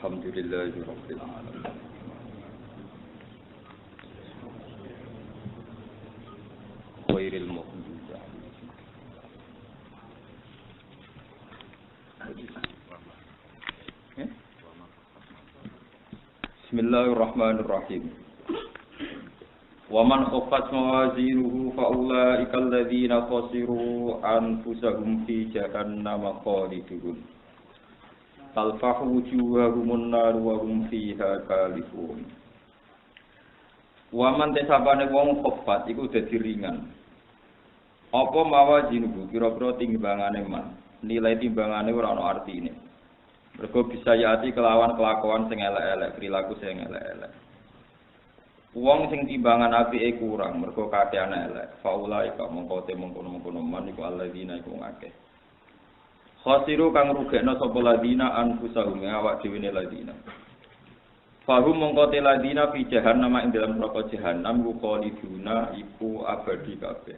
Alhamdulillahirabbil alamin. Khairil maghdubi alaihim. Bismillahirrahmanirrahim. Wa man khaffat mawazinuhu fa ulaika alladziina khasiru anfusahum fi jahannam khalidun. Talfahu wujuhahum an-nar wa hum fiha kalihun. Wa man tesabane wong khaffat iku dadi ringan. Apa mawazinuhu kira-kira timbangane man. Nilai timbangane ora ana artine. Mergo bisa yati kelawan kelakuan sing elek-elek, perilaku sing elek-elek. Wong sing timbangan apike kurang, mergo kakeane elek. Faulai ka mongko te mongkon-mongkon man iku alladzina iku ngakeh. Khasiru kang rugekno sapa ladina anfusahum awak dhewe ne ladina. Fahum mongko te ladina fi jahannam ing dalam neraka jahannam ku khaliduna iku abadi kabeh.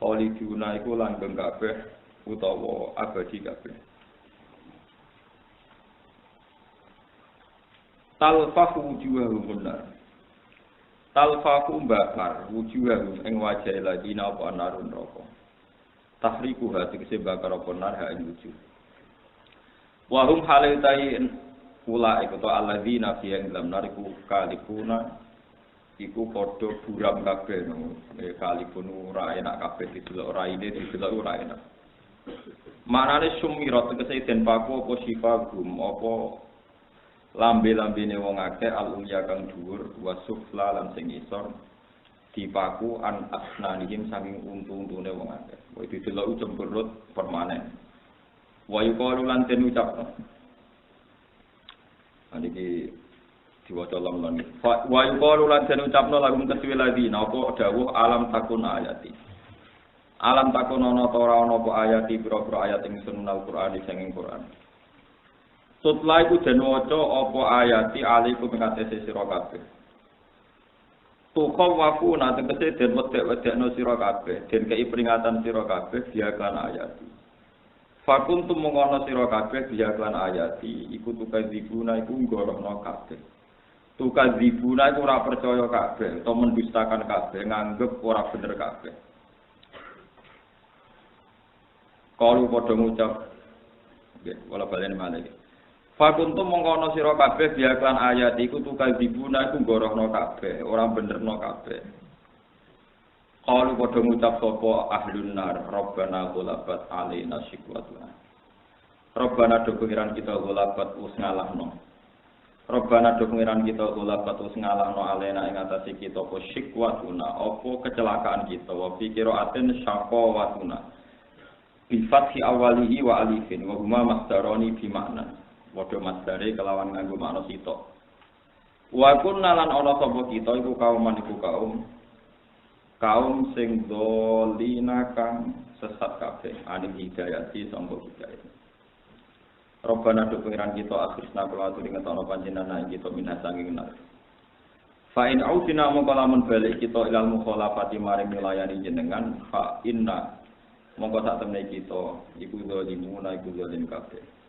Khaliduna iku langgeng kabeh utawa abadi kabeh. Talfahu wujuhahum benar. Talfahu bakar wujuhahum ing wajah ladina apa narun neraka. Tahriku hati kese bakar apa nar ha ing wujuh. Wa hum halaitain ula iku to alladzina fi ing dalam nar iku kalipuna iku padha buram kabeh no. Kalipun ora enak kabeh didelok ora ine didelok ora enak. Manane sumirat kese den paku apa sifagum apa lambe-lambene wong akeh al-umya kang dhuwur wa sufla lan sing isor dipaku an asnanihim saking untu-untune wong akeh. Wa didelok cemberut permanen. Wa yuqalu lan den ucapno. Niki diwaca lam-lam. Wa yuqalu lan den ucapno lagu kedue ladina apa dawuh alam takun ayati. Alam takun ana ta ora ana apa ayati pira-pira ayat ing sunal Qur'an sing Qur'an. Tutla iku den waca apa ayati alaikum ing atase sira kabeh. Tukau waku nanti kese den wedek-wedekno sira kabeh, den kei peringatan sira kabeh dia kan ayati. Fakuntum mengono sira kabeh dia kan ayati, iku tukadzibuna iku nggorohno kabeh. Tukadzibuna iku ora percaya kabeh, utawa mendustakan kabeh, nganggep ora bener kabeh. Kalu padha ngucap, nggih, wala balen malih. Fakuntum mongkono sira kabeh biaklan ayat iku tukal dibuna iku gorohno kabeh, ora benerno kabeh. Qalu padha ngucap sapa ahlun nar, Rabbana ghalabat alaina shiqwatuna. Rabbana do pengiran kita ghalabat us ngalahno. Rabbana do pengiran kita ghalabat us ngalahno alaina ing atase kita apa shiqwatuna, apa kecelakaan kita, wa fikira aten syaqawatuna. Bi fathi awalihi wa alifin wa huma masdarani bi makna. Padha masdare kelawan nganggo makna sitok. Wa kunna lan ana sapa kita iku kaum sing dolina kang sesat kabeh aning hidayati sangka hidayah. Robbana do pengiran kita akhirna kula aturi ngetono panjenengan kita minha sanging nar. Fa in ausina mongko lamun balik kita ilal mukhalafati maring milayani jenengan fa inna mongko sak temne kita iku zalimuna iku zalim kabeh.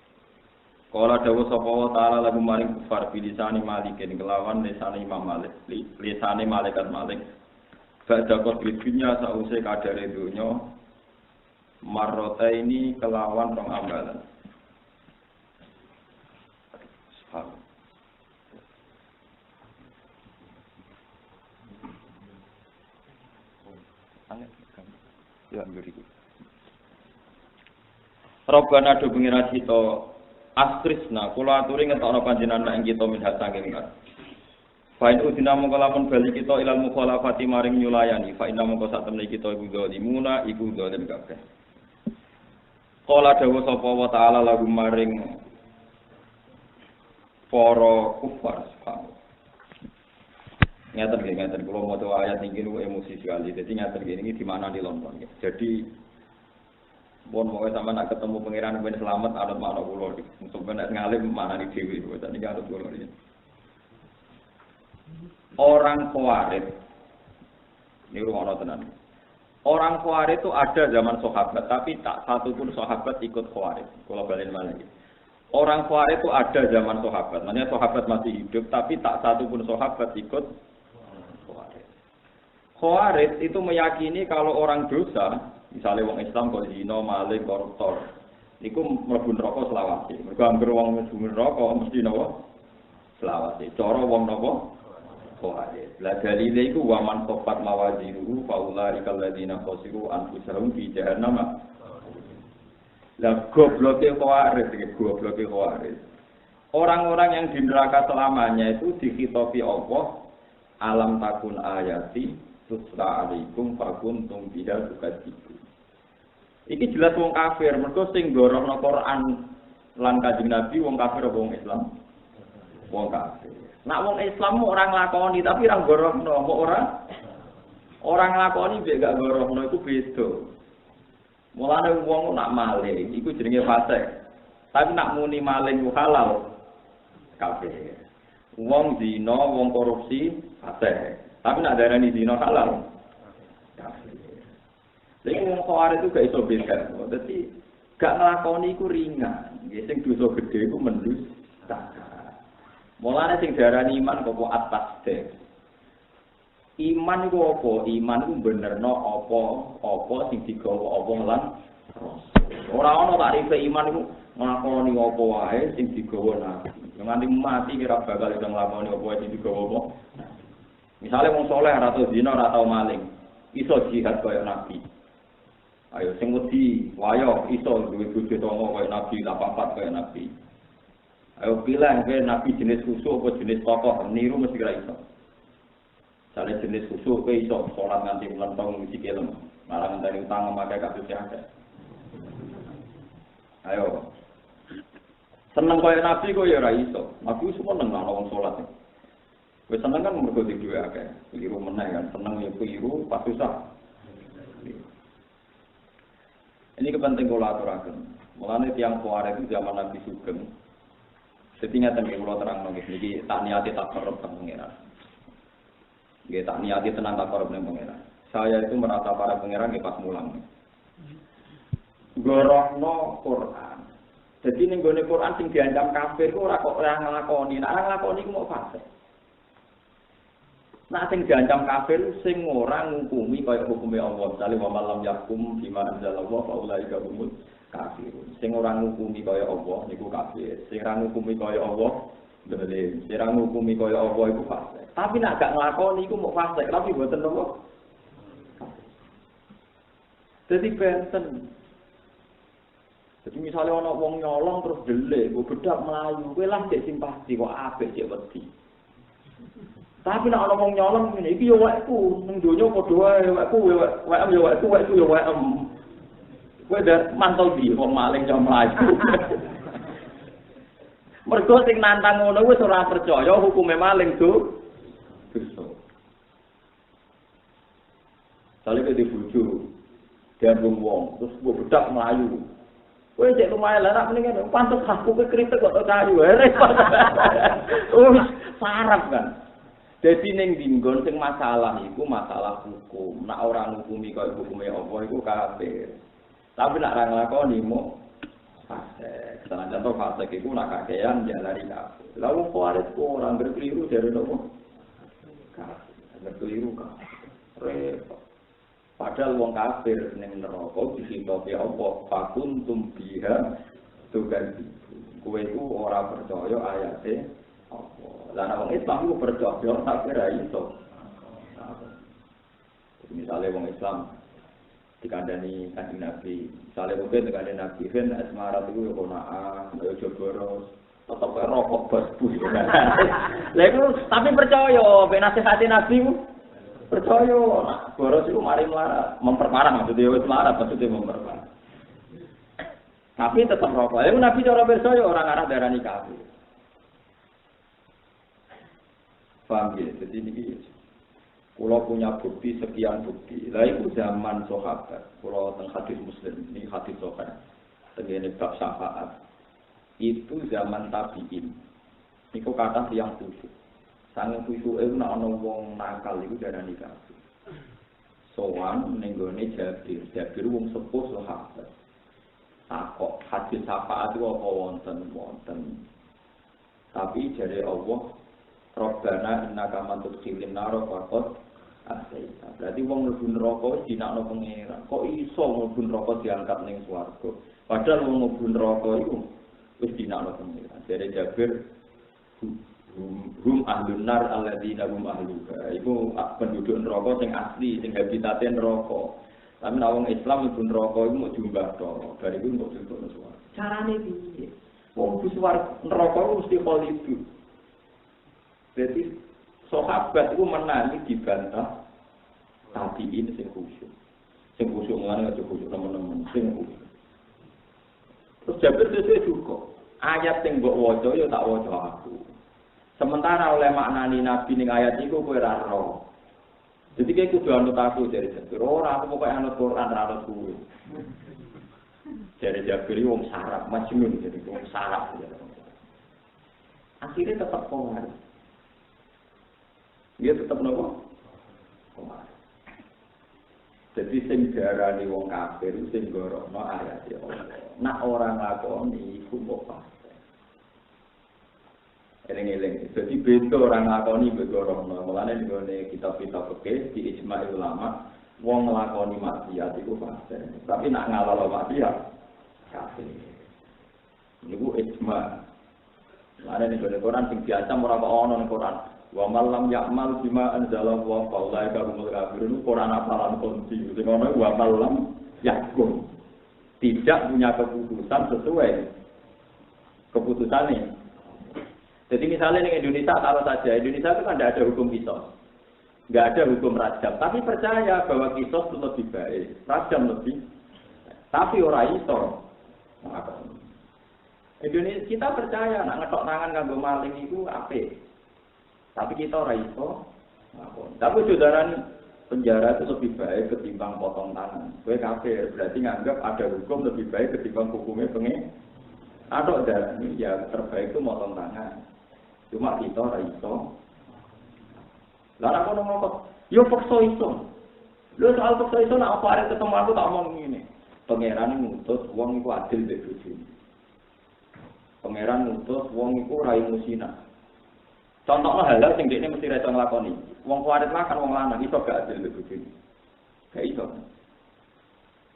Kala dawuh sapa wa taala lagu maring kufar bilisani malikin kelawan lisane Imam Malik, lisane malaikat Malik. Badha dunya sause kadare donya marrataini kelawan rong ambalan. Ya ngriku. Robbana do pengira kita Astrisna, kula aturi ngetokno panjenengan ing kita minhat saking kat. Fa in udina mongko lamun bali kita ilal mukhalafati maring nyulayani, fa inna mongko sak temne kita iku zalimuna iku zalim kabeh. Kala dawuh sapa wa taala lagu maring para kufar. Ngaten kula maca ayat iki niku emosi sekali. Dadi ngaten iki di mana di London. Jadi bon mau sama nak ketemu pangeran ben selamat anut makna kula iki. Sampe nek ngalim maknane dhewe kok niki anut kula iki. Orang Khawarij ini rumah tenan. Orang Khawarij itu ada zaman sahabat, tapi tak satu pun sahabat ikut Khawarij. Kalau balen mana lagi. Orang Khawarij itu ada zaman sahabat. Makanya sahabat masih hidup, tapi tak satu pun sahabat ikut Khawarij. Khawarij itu meyakini kalau orang dosa, misalnya wong Islam kok zina, maling, koruptor, niku mlebu neraka selawase. Mergo anggere wong mlebu neraka mesti napa? Selawase. Cara wong napa? Khawarij. La dalile iku wa man sofat mawazinuhu faulaikal ladzina khasiru anfusahum fi jahannam. Lah gobloke Khawarij. Orang-orang yang di neraka selamanya itu dikhitopi Allah, alam takun ayati tutla alaikum fakuntum biha tukadzibun. Iki jelas wong kafir, mergo sing gorohno Quran lan Kanjeng Nabi wong kafir apa wong Islam? Wong kafir. Nak wong Islam ora nglakoni tapi ra gorohno, kok ora nglakoni mek gak gorohno iku beda. Mulane wong nak maling iku jenenge fasik. Tapi nak muni maling ku halal kafir. Wong zina, wong korupsi fasik. Tapi nak darani zina halal kafir. Lha wong Khawarij itu gak iso beda. Dadi gak nglakoni iku ringan. Nggih sing dosa gedhe iku mendusta. Mulane sing diarani iman kok atas teh. Iman iku apa? Iman iku benerno apa sing digawa Allah lan Rasul. Ora ana tarife iman iku nglakoni apa wae sing digawa Nabi. Nganti mati kira bakal iso nglakoni apa wae sing digawa apa. Misale wong saleh ora tau zina, ora tau maling, iso jihad kaya Nabi. Ayo sing wedi, wayo iso duwe bojo tonggo kaya Nabi, lapapat kaya Nabi. Ayo pilih Nabi jenis khusus apa jenis tokoh, niru mesti kira iso. Sale jenis khusus ke iso salat nganti melentong sikil, malah ngenteni utang memakai kasus akeh. Ayo. Seneng kaya Nabi kok ya ora iso. Nabi semua seneng ana wong salat. Wis seneng kan mergo dhewe akeh. Keliru meneh kan, seneng ya keliru pas susah. Ini kepenting kula aturaken. Mulane tiyang Khawarij itu zaman Nabi Sugeng. Setingat ten kula terangno niki tak niati tak korup teng pangeran. Nggih tak niati tenang tak korup ning pangeran. Saya itu merasa para pangeran nggih pas mulang. Gorohno Quran. Jadi ning gone Quran sing diancam kafir ku ora kok ora nglakoni. Nek ora nglakoni ku mau fasik. Nah sing diancam kafir sing ora ngukumi kaya hukume Allah. Misale wa malam yakum bima anzalallahu fa ulaika humul kafirun. Sing ora ngukumi kaya Allah niku kafir. Sing ora ngukumi kaya Allah dolim. Sing ora ngukumi kaya Allah iku fasik. Tapi nek gak nglakoni iku mau fasik, tapi mboten nopo. Dadi benten. Jadi misalnya ana wong nyolong terus delik, mbok bedak mlayu, kowe lah cek simpati kok apik cek wedi. Tapi nek ana wong nyolong ngene iki yo wekku, ning donya padha wae wekku, wekmu yo wekku yo wekmu. Kowe dak mantul di wong maling jam mlayu. Mergo sing nantang ngono wis ora percaya hukume maling dosa. Sale ke dibujuk, dia wong, terus mbok bedak mlayu. Kowe cek lumayan lah, nak mendingan pantes aku ke kritik kok kayu, repot. Sarap kan. Jadi ning dinggon sing masalah iku masalah hukum. Nak ora ngukumi kaya hukume apa iku kafir. Tapi nak ora nglakoni mo fasik. Senajan to fasik iku nak kakean jalari kafir. Lah wong Khawarij ku ora berkeliru dari nopo? Kafir. Berkeliru kan. Repot. Padahal wong kafir ning neraka disitopi apa fakuntum biha tugan kowe iku ora percaya ayate apa. Lah nek wong Islam iku percaya tapi ra iso. Misale wong Islam dikandani Kanjeng Nabi, misale mungkin dikandani Nabi ben asmarat iku yo konaan, yo joboros, tetep rokok bosbu. Lah iku tapi percaya ben nasihati Nabi percaya, boros itu mari melarat, memperparah maksudnya wis melarat, maksudnya memperparah. Tapi tetap rokok. Lalu Nabi cara percaya orang arah darani kafir. Paham ya? Jadi ini kalau punya bukti sekian bukti. Lah itu zaman sahabat. Kalau teng hadis Muslim, ini hadis sahabat. Tengene bab syafaat. Itu zaman tabi'in. Niku kata yang khusyuk. Sange khusyuke nek ana wong nakal iku darani kafir. Sowan ning gone Jabir wong sepuh sahabat. Takok hadis syafaat itu apa wonten. Tapi jare Allah Rabbana innaka man tudkhilin nar faqad asaita. Berarti wong mlebu neraka wis dinakno pangeran. Kok iso mlebu neraka diangkat ning swarga? Padahal wong mlebu neraka iku wis dinakno pangeran. Jare Jabir hum ahlun nar alladzina hum ahluha. Iku penduduk neraka sing asli, sing habitate neraka. Tapi nek wong Islam mlebu neraka iku mau jumbah to. Bar iku kok dilebokno swarga. Carane piye? Wong mlebu swarga neraka mesti kholidu. Jadi sahabat itu menangi dibantah tapi ini sing khusyuk ngene aja khusyuk teman-teman sing khusyuk. Terus Jabir sesuai juga ayat sing mbok waca ya tak waca aku. Sementara oleh maknani nabi ning ayat iku kowe ora ro. Jadi kayak kudu anut aku dari Jabir. Ora aku pokoke anut Quran ora anut kowe. Dari Jabir wong sarap majnun jadi wong sarap. Akhirnya tetap kongar. Dia tetap nopo. Jadi sing diarani wong kafir sing gorono ayat ya Allah. Nak orang lakoni iku kok pasti. Eling-eling. Jadi beda orang lakoni begorono. Mulane nggone kitab-kitab fikih di ijma' ulama wong nglakoni maksiat iku pasti. Tapi nak ngalalo maksiat kafir. Niku ijma'. Mulane nggone Quran sing biasa ora kok ono ning Quran. Wa malam ya'mal bima anzala wa faulaika humul kafirun. Quran apalan kunci. Sing ono wa malam yakum. Tidak punya keputusan sesuai keputusannya. Jadi misalnya di Indonesia taruh saja, Indonesia itu kan tidak ada hukum kisos. Nggak ada hukum rajam, tapi percaya bahwa kisos itu lebih baik, rajam lebih. Tapi orang iso. Indonesia kita percaya nak ngetok tangan kanggo maling itu apik. Tapi kita ora iso. Tapi saudara penjara itu lebih baik ketimbang potong tangan. Kowe kafir berarti nganggap ada hukum lebih baik ketimbang hukumnya pengen. Ada darah ya terbaik itu potong tangan. Cuma kita ora iso. Lah aku ngomong, yo paksa iso. Lho soal paksa iso nak apa arek ketemu aku tak omong ngene. Pangeran ngutus wong iku adil mbek bojone. Pangeran ngutus wong iku ora musina. Contohnya hal-hal sing dekne mesti ra iso nglakoni. Wong kuwarit makan wong lanang iso gak adil mbek bojone. Gak iso.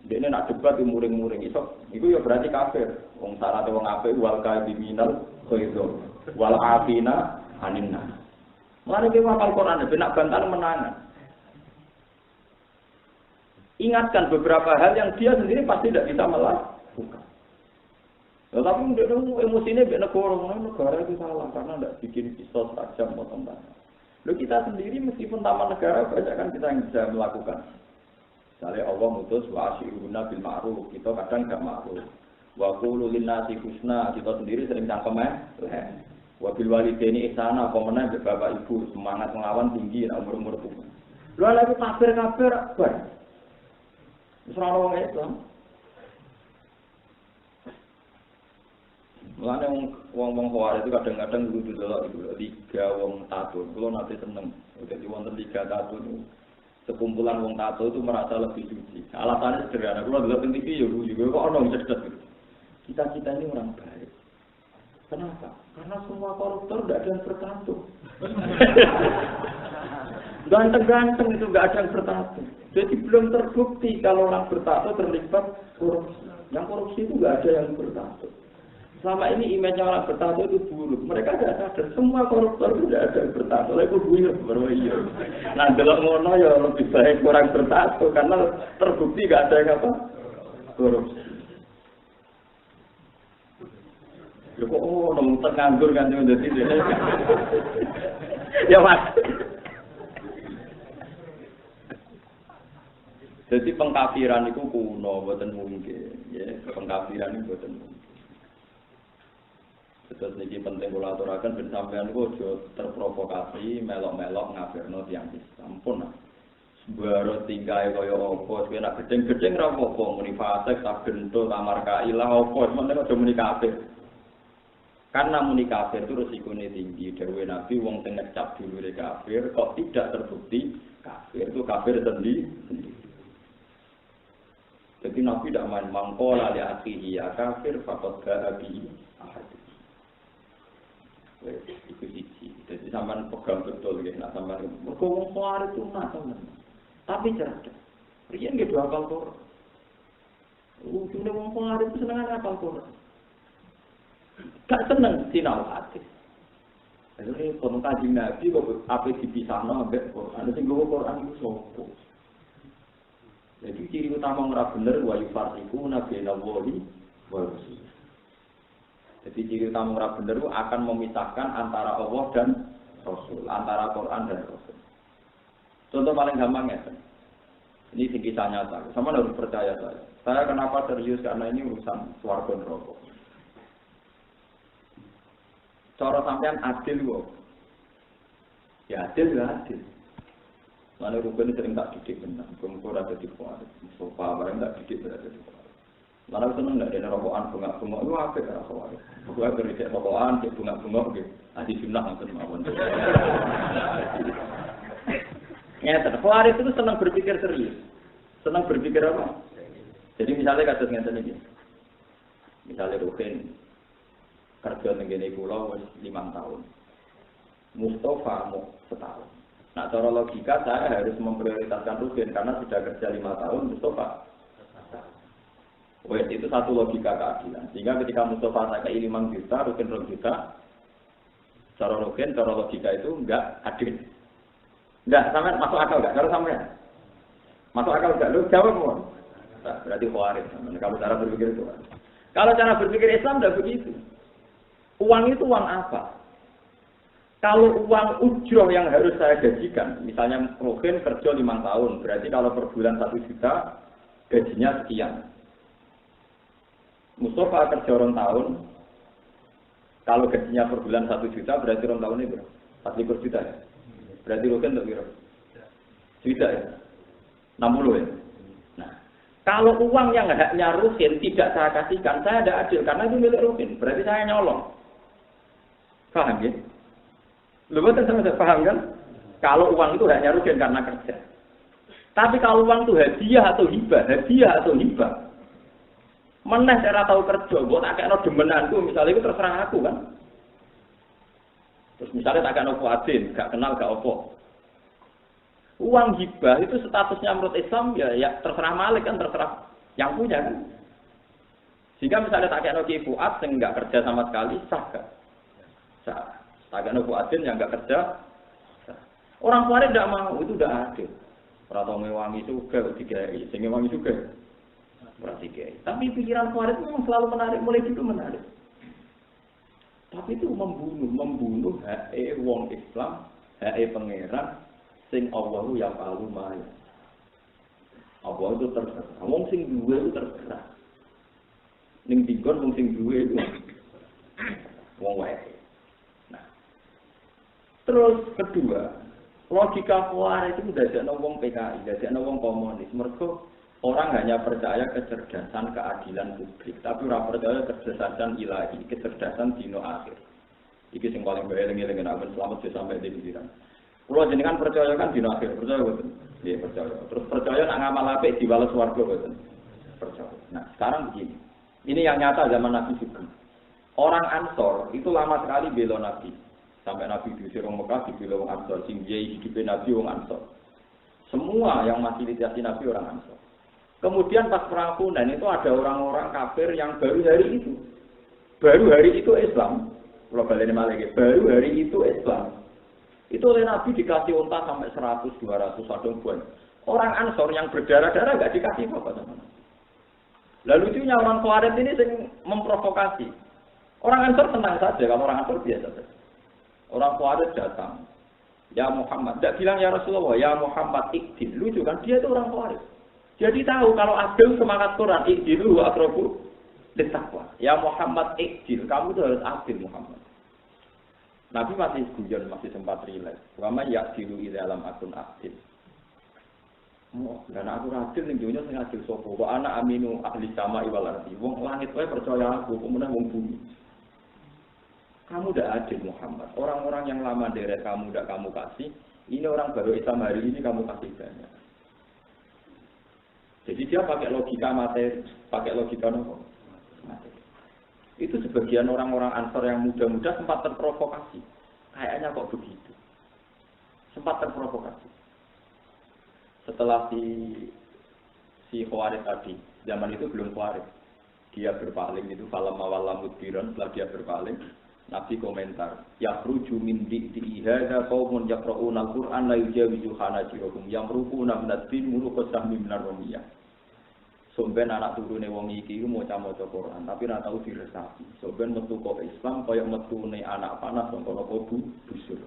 Dekne nak debat muring-muring iso. Iku ya berarti kafir. Wong syarat wong apik wal kaiminal khairu wal afina aninna. Mari kita hafal Quran ben nak bantal menangan. Ingatkan beberapa hal yang dia sendiri pasti tidak bisa melakukan. Tetapi dia emosinya biar negara itu salah karena tidak bikin kisos tajam potong tangan. Lalu kita sendiri meskipun taman negara banyak kan kita yang bisa melakukan. Misalnya Allah mutus wa asyiruna bil ma'ruf, kita kadang enggak ma'ruf. Wa qulu linnasi husna, kita sendiri sering cangkem wa bil walidaini ihsana, pemenang bapak ibu semangat melawan tinggi umur-umur itu. Lalu lagi kafir-kafir bar. Wis ora wong Islam. Mulane wong Khawarij itu kadang-kadang kudu delok iku tiga wong tato. Kulo nate seneng. Dadi wonten tiga tato niku. Sekumpulan wong tato itu merasa lebih suci. Alasannya sederhana. Kulo delok teng TV yo juga kok ono cerdas. Kita ini orang baik. Kenapa? Karena semua koruptor tidak ada yang bertato. Ganteng-ganteng itu tidak ada yang bertato. Jadi belum terbukti kalau orang bertato terlibat korupsi. Yang korupsi itu tidak ada yang bertato. Selama ini image orang bertato itu buruk. Mereka tidak sadar. Semua koruptor itu tidak ada yang bertato. Lalu buyur baru iya. Nah kalau ngono ya lebih baik orang bertato karena terbukti tidak ada yang apa korupsi. Ya kok nemu nganggur kan yo dadi. Ya Mas. Jadi pengkafiran itu kuno, mboten mungkin. Ya, pengkafiran itu mboten mungkin. Terus niki penting kula aturaken ben sampeyan niku aja terprovokasi melok-melok ngafirno tiyang Islam. Ampun. Baro tingkae kaya apa, kowe nak gedeng-gedeng ra apa-apa, muni fasik, tak bentuk, kamar kailah apa, sementara aja muni kafir. Karena muni kafir itu resikonya tinggi. Dawuh Nabi wong sing ngecap dulure kafir kok tidak terbukti kafir itu kafir sendiri. Jadi Nabi tidak main mangkola li akhihi ya kafir faqad ba'a bi ahad. Itu siji. Jadi sampean pegang betul nggih nek sampean mergo wong Khawarij itu nak tapi cerdas. Riyen nggih dua hafal Quran. Ujungnya wong Khawarij itu seneng hafal Quran. Gak seneng sinau hadis. Jadi pun kaji Nabi kok apa dipisahno ambek Quran. Sing nggo Quran iku sapa? Jadi ciri utama ora bener wa yufarriqu nabi nawawi wa rasul. Jadi ciri utama ora bener itu akan memisahkan antara Allah dan Rasul, antara Quran dan Rasul. Contoh paling gampang ya. Ini kisah nyata. Sama harus percaya saya. Saya kenapa serius karena ini urusan swarga neraka. Cara sampean adil kok. Ya adil ya adil. Mana rukun sering tak didik benar. Kumpul ada di kuat. Sofa barang tak didik berada di kuat. Mana seneng nggak ada rokokan bunga-bunga itu apa ya rokokan? Gua kerja rokokan, cek bunga-bunga gitu. Adi sunnah nggak mawon. Ya, terkuat itu senang berpikir serius. Senang berpikir apa? Jadi misalnya kasus ngeten iki. Misalnya Rukin kerja tenggene kula wis 5 tahun. Mustafa mau setahun. Nah, cara logika saya harus memprioritaskan Rukin karena sudah kerja 5 tahun, Mustafa. Wes itu satu logika keadilan. Sehingga ketika Mustafa saya kei 5 juta, Rukin 2 juta. Cara Rukin, cara logika itu enggak adil. Enggak, sampean masuk akal enggak? Kalau sampean masuk akal enggak? Lu jawab mohon. Nah, berarti Khawarij. Kalau cara berpikir itu. Kalau cara berpikir Islam enggak begitu. Uang itu uang apa? Kalau uang ujroh yang harus saya gajikan, misalnya Rukin kerja 5 tahun, berarti kalau per bulan 1 juta, gajinya sekian. Mustafa kerja 2 tahun, kalau gajinya per bulan 1 juta, berarti 2 tahun ini berapa? 4 juta ya? Berarti Rukin untuk berapa? Juta ya? 60 ya? Nah, kalau uang yang haknya Rukin tidak saya kasihkan, saya tidak adil, karena itu milik Rukin, berarti saya nyolong. Paham ya? Lu betul sama saya paham kan? Kalau uang itu haknya Rukin karena kerja. Tapi kalau uang itu hadiah atau hibah, mana saya tahu kerja, buat tak kayak demenanku, misalnya itu terserah aku kan. Terus misalnya tak kayak kuatin, gak kenal gak opo. Uang hibah itu statusnya menurut Islam ya terserah Malik kan, terserah yang punya kan. Sehingga misalnya tak kayak Ki Fuad yang nggak kerja sama sekali sah gak? Sah. Tak kayak Fuadin yang nggak kerja. Sah. Orang Khawarij tidak mau, itu udah adil. Orang mewangi juga, dikai, sehingga wangi juga. Berarti kiai. Tapi pikiran Khawarij memang selalu menarik, mulai itu menarik. Tapi itu membunuh hak wong Islam, hak pangeran, sing Allahu yang palu maya. Allah itu terserah. Wong sing duwe itu terserah. Ning dikon wong sing duwe itu wong wae. Nah. Terus kedua, logika Khawarij itu dadekno wong PKI, dadekno wong komunis. Mergo orang hanya percaya kecerdasan keadilan publik, tapi ora percaya kecerdasan ilahi, kecerdasan dino akhir. Iki sing paling bahaya eling-eling nek selamat sampai di pikiran. Kulo jenengan percaya kan dino akhir, percaya boten? Nggih, percaya. Terus percaya nek ngamal apik diwales swarga boten? Percaya. Nah, sekarang begini. Ini yang nyata zaman Nabi juga. Orang Ansor itu lama sekali bela Nabi. Sampai Nabi diusir orang Mekah dibela orang Ansor, sing hidupnya Nabi orang Ansor. Semua yang masih ditasi Nabi orang Ansor. Kemudian pas perang Hunain itu ada orang-orang kafir yang baru hari itu Islam. Kalau balik lagi, baru hari itu Islam. Itu oleh Nabi dikasih unta sampai 100, 200 adong buan. Orang Ansor yang berdarah-darah nggak dikasih apa-apa sama Nabi. Lalu itunya orang Khawarij ini yang memprovokasi. Orang Ansor tenang saja, kalau orang Ansor biasa saja. Orang Khawarij datang, ya Muhammad, tidak bilang ya Rasulullah, ya Muhammad ikdil. Lucu kan, dia itu orang Khawarij. Jadi tahu kalau adil semangat Quran, ikdilu aqrabu littaqwa. Ya Muhammad ikdil, kamu itu harus adil Muhammad. Nabi masih guyon, masih sempat rileks. Wa may ya'dilu idza lam akun adil. Oh, dan aku adil ning dunya sing adil sapa? Wa ana aminu ahli sama wal ardi. Wong langit wae percaya aku, kemudian wong bumi. Kamu udah adil Muhammad. Orang-orang yang lama derek kamu udah kamu kasih. Ini orang baru Islam hari ini kamu kasih banyak. Jadi dia pakai logika materi, pakai logika nopo. Itu sebagian orang-orang Ansor yang muda-muda sempat terprovokasi. Kayaknya kok begitu. Sempat terprovokasi. Setelah si Khawarij tadi, zaman itu belum Khawarij. Dia berpaling itu falam mawalam mudbiran, setelah dia berpaling, Nabi komentar, yakhruju min di'i hadza qaumun yaqra'una al-Qur'an la yujawizu hanajirahum yamruquna min ad-din muruqasah min ar-rumiyah. Somben anak turune wong iki maca-maca Quran, tapi ora tau diresapi. Somben metu kok Islam kaya metune anak panah saka napa busur.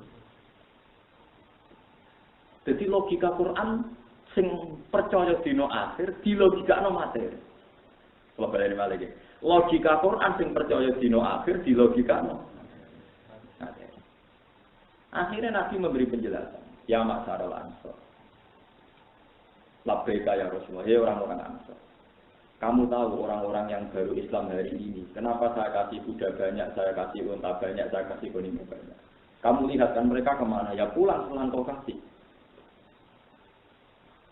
Jadi logika Quran sing percaya dina akhir dilogikakno materi. Kalau balik lagi, logika Quran sing percaya dina akhir dilogikakno materi. Akhirnya Nabi memberi penjelasan, ya Ma'syaral Ansor. Labbaika ya Rasulullah, ya orang-orang Ansor. Kamu tahu orang-orang yang baru Islam hari ini, kenapa saya kasih kuda banyak, saya kasih unta banyak, saya kasih kuning banyak. Kamu lihat kan mereka kemana? Ya pulang kau kasih.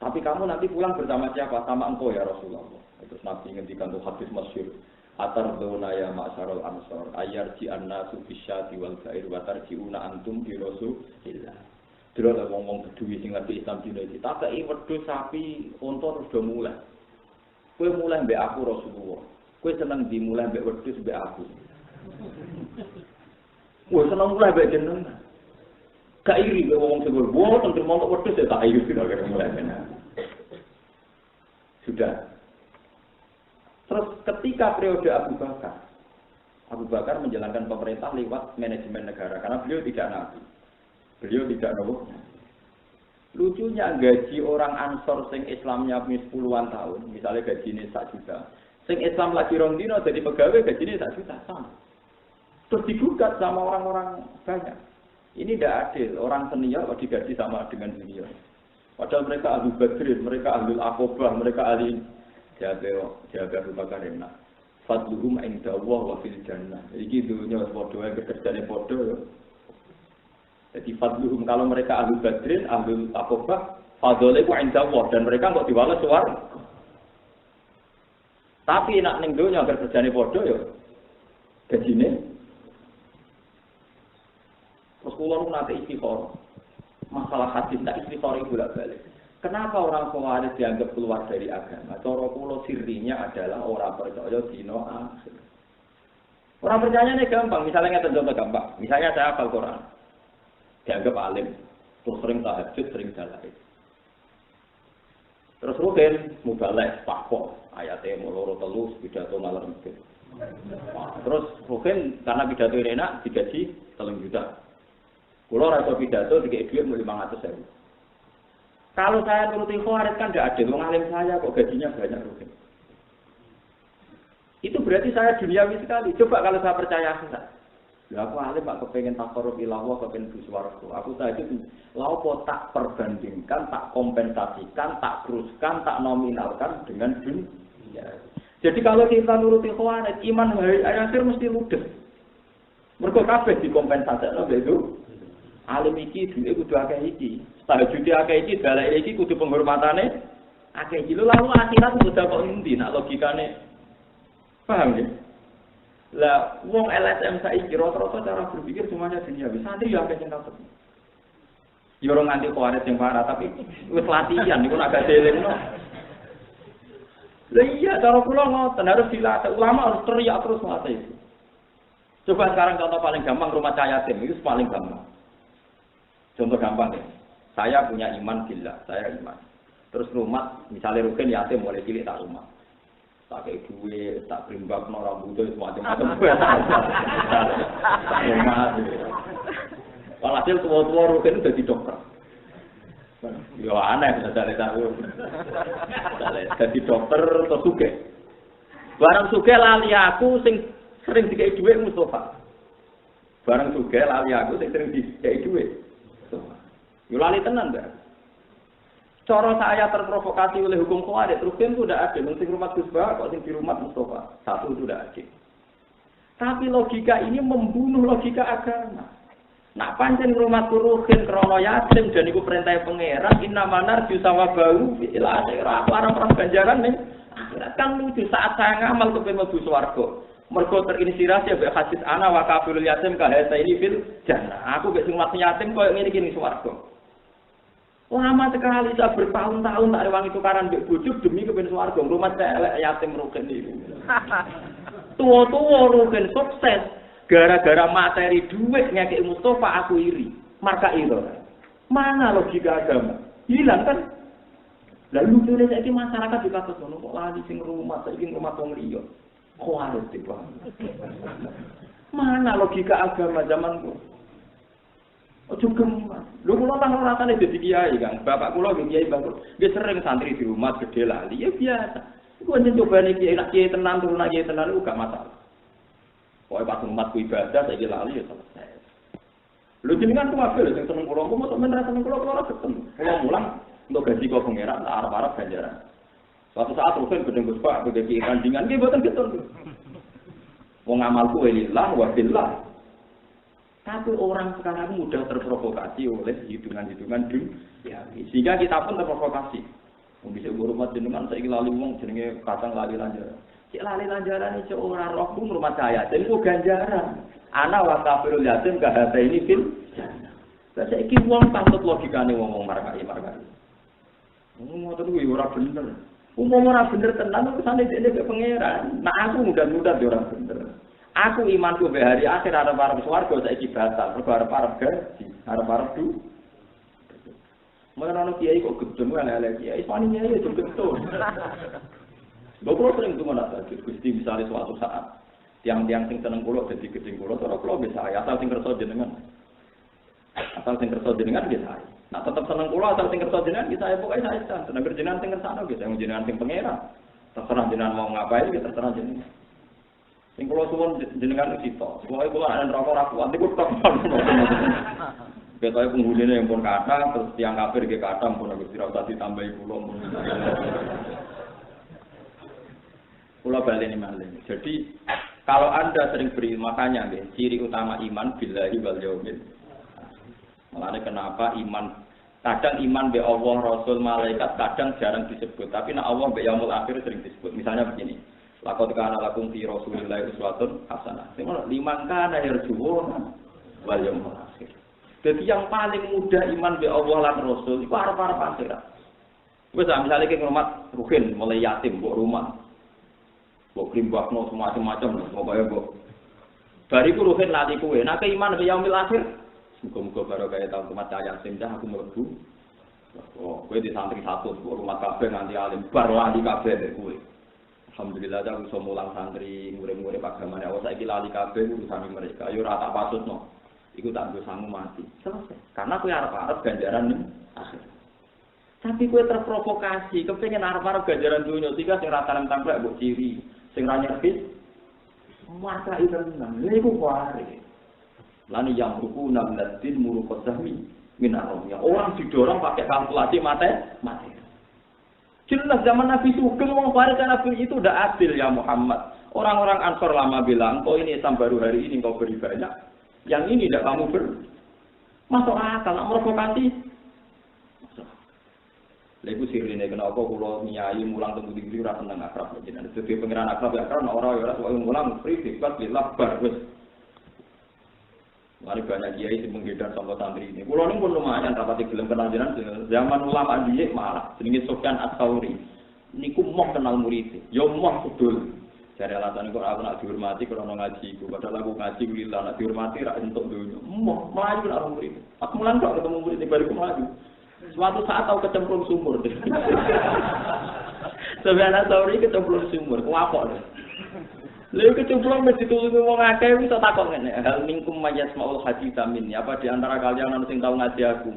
Tapi kamu nanti pulang bersama siapa? Sama engkau ya Rasulullah. Terus Nabi ngendikan tuh hadis masyhur. Atarduna ya ma'syarul ansor ayarji annasu bisyati wal ba'ir wa tarjiuna antum bi Rasulillah. Dene wong-wong kedue sing ngerti Islam dina iki tak kei wedhus sapi unta terus do mulai. Kowe mulai mbek aku Rasulullah. Kowe seneng dimulai mbek wedhus mbek aku. Kowe seneng mulai mbek jenengan. Gak iri mbek wong sing gua tentu mau wedhus ya tak iri kira-kira mulai. Sudah. Terus ketika periode Abu Bakar menjalankan pemerintah lewat manajemen negara karena beliau tidak nabi. Beliau tidak nabi. Lucunya gaji orang Ansor sing Islamnya punya puluhan tahun, misalnya gajinya 1 juta. Sing Islam lagi rong dino jadi pegawai gajinya 1 juta sama. Terus digugat sama orang-orang banyak. Ini tidak adil, orang senior kok digaji sama dengan junior. Padahal mereka ahli badrin, mereka ahli akobah, mereka ahli jaga Abu Bakar enak. Fadluhum inda Allah wa fil jannah. Iki dunya padha wae kerjane padha. Jadi fadluhum kalau mereka ahli badrin, ahli akobah, fadlule ku inda Allah dan mereka kok diwales swarga. Tapi nak ning dunya kerjane padha ya gajine. Terus kula nate istighfar. Masalah hadis tak istighfar bolak-balik. Kenapa orang Khawarij dianggap keluar dari agama? Cara kula sirinya adalah orang percaya dina akhir. Orang percayanya gampang, misalnya ngeten contoh gampang. Misalnya saya hafal Quran. Dianggap alim, terus sering tahajud, sering dalail. Terus rugen mubalek pakpo, ayate loro telu pidato malam itu. Terus rugen karena pidato enak digaji 3 juta. Kula ora iso pidato dikek dhuwit 500.000. Kalau saya nuruti Khawarij kan tidak adil, wong alim saya kok gajinya banyak rugi. Itu berarti saya duniawi sekali. Coba kalau saya percaya saya. Ya aku alim pak kepengen takarrub ila Allah, kepengen buswarga. Aku tadi laopo tak perbandingkan, tak kompensasikan, tak teruskan, tak nominalkan dengan dunia. Jadi kalau kita nuruti Khawarij, iman akhir mesti ludes. Mergo kabeh dikompensasikno itu. Alim iki duwe kudu akeh iki. Tahajud akeh iki, dalek iki kudu penghormatane akeh iki. Lalu akhirat kudu kok endi nak logikane. Paham ya? Lah wong LSM saiki rata-rata cara berpikir semuanya dunia. Santri yo akeh sing takut. Yo ora nganti Khawarij sing parah, tapi wis latihan niku agak delengno. Lah iya, cara kula ngoten harus dilatih. Ulama harus teriak terus mate itu. Coba sekarang contoh paling gampang rumah yatim itu paling gampang. Contoh gampang ya, saya punya iman billah, saya iman. Terus rumah, misalnya rugen yatim mulai cilik tak rumah. Tak kayak duit, tak berimbak, no rambutnya, semacam-macam. Tak rumah. Walhasil tua-tua rugen udah didokter. Ya aneh, misalnya tahu. Jadi dokter atau suge. Barang suge lali aku, sering dikai duit Mustafa. Barang suge lali aku, sering dikai duit. Yulali tenan dah. Cara saya terprovokasi oleh hukum Khawarij, rugen itu tidak ada. Mesti rumah Gus Bah, kok sing di rumah Mustafa. Satu itu tidak ada. Tapi logika ini membunuh logika agama. Nak pancen rumah ruhin krana yatim dan iku perintah pangeran inna manar jusawa bau fil akhirat larang ganjaran ning akhirat kan lucu saat saya ngamal kepen mlebu swarga mergo terinspirasi ambek hadis ana wa kafirul yatim ka ini fil jannah aku mek sing mati yatim koyo ngene iki ning swarga lama sekali saya bertahun-tahun tak rewangi tukaran mbek bojo demi kepen swarga rumah elek yatim ruhin iki tua-tua ruhin sukses gara-gara materi duit ngekek Mustafa aku iri. Marka itu. Mana logika agama? Hilang kan? Lalu lucunya saiki masyarakat juga ngono kok lali sing rumah saiki rumah wong liya. Kok harus tiba. Mana logika agama zamanku? Ojo gemas. Lho kula tang rasane dadi kiai, Kang. Bapak kula nggih kiai bangku. Nggih sering santri di rumah gede lali ya biasa. Iku njen cobane kiai nak kiai tenan turun kiai tenan iku gak masalah. Pokoknya pas umatku ibadah, saya lali ya selesai. Lu jenengan tuh apa lho, yang seneng pulau, mau temen rasa seneng pulau ketemu. Pulau mulang untuk gaji kau pengeran, arab-arab ganjaran. Suatu saat Rukin gedeng Gus Pak, gaji kandingan, dia buatan gitu. Mau ngamalku walillah wa billah. Tapi orang sekarang mudah terprovokasi oleh hitungan-hitungan dunia. Sehingga kita pun terprovokasi. Bisa rumah jenengan, saya lali wong jenenge kadang lali lanjaran. Cek lali lanjaran itu orang rohku rumah saya, jadi itu ganjaran. Anak wakafirul yatim kahata ini fil. Saya iki wong patut logikane ngomong markai. Ngomong tuh ora bener. Umum ora bener tenan urusannya dene pangeran. Nah aku mudah-mudah ora bener. Aku imanku be hari akhir arep-arep swarga saiki batal, mergo arep-arep gaji, arep-arep du. Mana ono kiai kok gedeng elek kiai, paninya ya gedeng. Bapak sering itu mana tadi, Gusti misalnya suatu saat tiang-tiang sing seneng kulo jadi gedeng kulo, cara kulo bisa asal sing kerso jenengan, bisa. Nah tetap seneng kulo asal sing kerso jenengan bisa pokoknya saya seneng jenengan sing kersane bisa, yang jenengan sing pangeran, terserah jenengan mau ngapain, kita terserah jenengan. Sing kulo suwun jenengan itu sitok, pokoknya kulo ada rokok raku, nanti kulo tak mau. Kita penghuninya yang pun kata, terus tiang kafir ke kata, pun harus dirasa ditambahi kulo. Pulau balik ini malah. Jadi kalau Anda sering beri makanya ciri utama iman billahi wal yaumil. Makanya kenapa iman kadang iman be Allah Rasul malaikat kadang jarang disebut, tapi nak Allah be yaumul akhir sering disebut. Misalnya begini. Laqad kana lakum fi Rasulillahi uswatun hasanah. Liman kana yarjuuna wal yaumil akhir. Jadi yang paling mudah iman be Allah lan Rasul itu arep-arep akhirat. Wis misalnya ke rumah ruhin mulai yatim mbok rumah. Bok krimbakno semacam-macam, pokoknya bok. Bariku ruhin lati kue, nak iman ke yaumil akhir. Muga-muga baru kayak tahun kemat cahaya senjah aku melebu. Oh, kue di santri satu, rumah kabeh nanti alim bar lali kabeh deh kue. Alhamdulillah aku bisa mulang santri, murid-murid agama Allah saiki lali kabeh urusan mereka. Yo rata pasutno. Iku tak bisa sangu mati. Selesai. Karena kue arep-arep ganjaran ning akhir. Tapi kue terprovokasi, kepengen arep-arep ganjaran dunia, tiga sing rata nang tamplek mbok ciri. Sing ra nyervis masa itu nang niku kuwi lani yang ruku nang ladin muruqat sahmi minaromnya orang didorong pakai kalkulasi mate jelas zaman Nabi Sugeng wong Farid Nabi itu udah adil ya Muhammad orang-orang Ansor lama bilang kok ini Islam baru hari ini kau beri banyak yang ini tidak kamu masuk akal nak provokasi. Lha iku sirine kenapa kula nyai mulang temu diri ora seneng akrab jenengan. Dadi pengiran akrab ya karena ora ya ora mulang free bebas lillah bar wis. Mari banyak kiai sing menggedar sama santri ini. Kula niku pun lumayan rapati gelem kenal jenengan zaman ulama dhisik malah jenenge Sufyan Ats-Tsauri. Niku moh kenal murid. Ya moh kudul. Jare alasan kok aku nak dihormati krana ngaji iku padahal aku ngaji lillah nak dihormati ra entuk donya. Moh mlayu nak murid. Aku mulang kok ketemu murid di bariku mlayu. Suatu saat tahu kecemplung sumur. Sebenarnya Ats-Tsauri kecemplung sumur, kuapok. Lha kecemplung mesti ditulungi wong akeh wis tak takon ngene. Hal minkum mayasmaul hadits minni. Apa di antara kalian ana sing tau ngaji aku?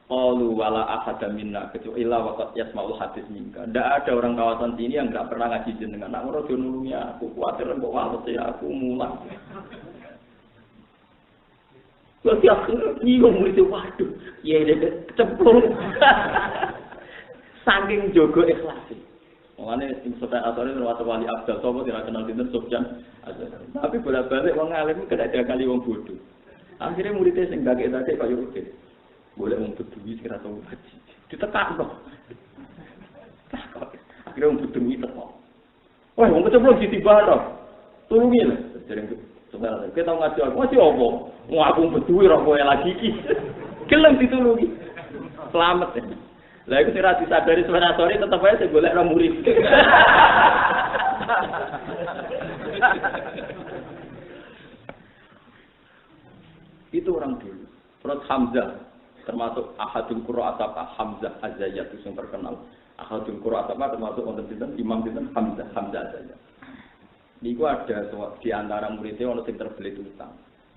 Qalu wala ahad minna kecuali illa waqad yasmaul hadits minka. Ndak ada orang kawasan sini yang enggak pernah ngaji jenengan. Nak ngono do nulungi aku, kuwatir mbok walet ya aku mulang. Terus akhirnya bingung itu, waduh, ya dia kecemplung. Saking jogo ikhlas. Makanya Sufyan Ats-Tsauri termasuk wali abdal, sopo tidak kenal dinten Sufyan Ats-Tsauri. Tapi bolak-balik wong alim kena ada kali wong bodoh. Akhirnya muridnya sing gagek-gagek kaya rutin. Boleh wong beduwi sing ra tau haji. Ditekakno. Akhirnya wong beduwi teko. Wah, wong kecemplung ditibano. Tulungi lho. Dereng saudara, kita ngaji aku ngaji apa? Wong aku beduwi ra kowe lagi iki. Gelem ditulungi. Selamat ya. Lah iku sing ra disadari sebenarnya sore tetep ae sing golek ra murid. Itu orang dulu. Terus Hamzah termasuk Ahadul Qurra Ataba Hamzah Az-Zayyat itu yang terkenal. Ahadul Qurra Ataba termasuk wonten sinten Imam sinten Hamzah Az-Zayyat. Niku ada di antara muridnya ono sing terbelit utang.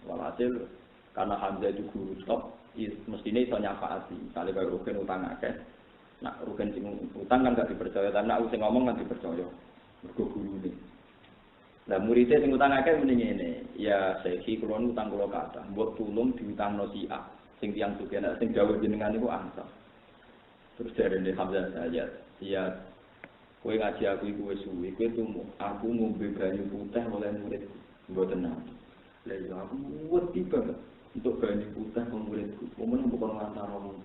Walhasil karena Hamzah itu guru top, mestinya iso nyafaati. Kali kaya rugen utang akeh. Nak rugen sing utang kan gak dipercaya, tapi nak sing ngomong kan dipercaya. Mergo gurune. Lah muridé sing utang akeh muni ngene, ya Syekh kula utang kula kathah, mbok tulung diutangno si A. Sing tiyang sugih nek sing jawab jenengan niku ansor. Terus jarene Hamzah Zayyat, ya kowe ngaji aku iku wis suwi, kowe tumu, aku ngombe banyu putih oleh muridku. Mboten nate. Lah ya aku wedi banget untuk banyu putih wong muridku. Momen mbok ngantar omong.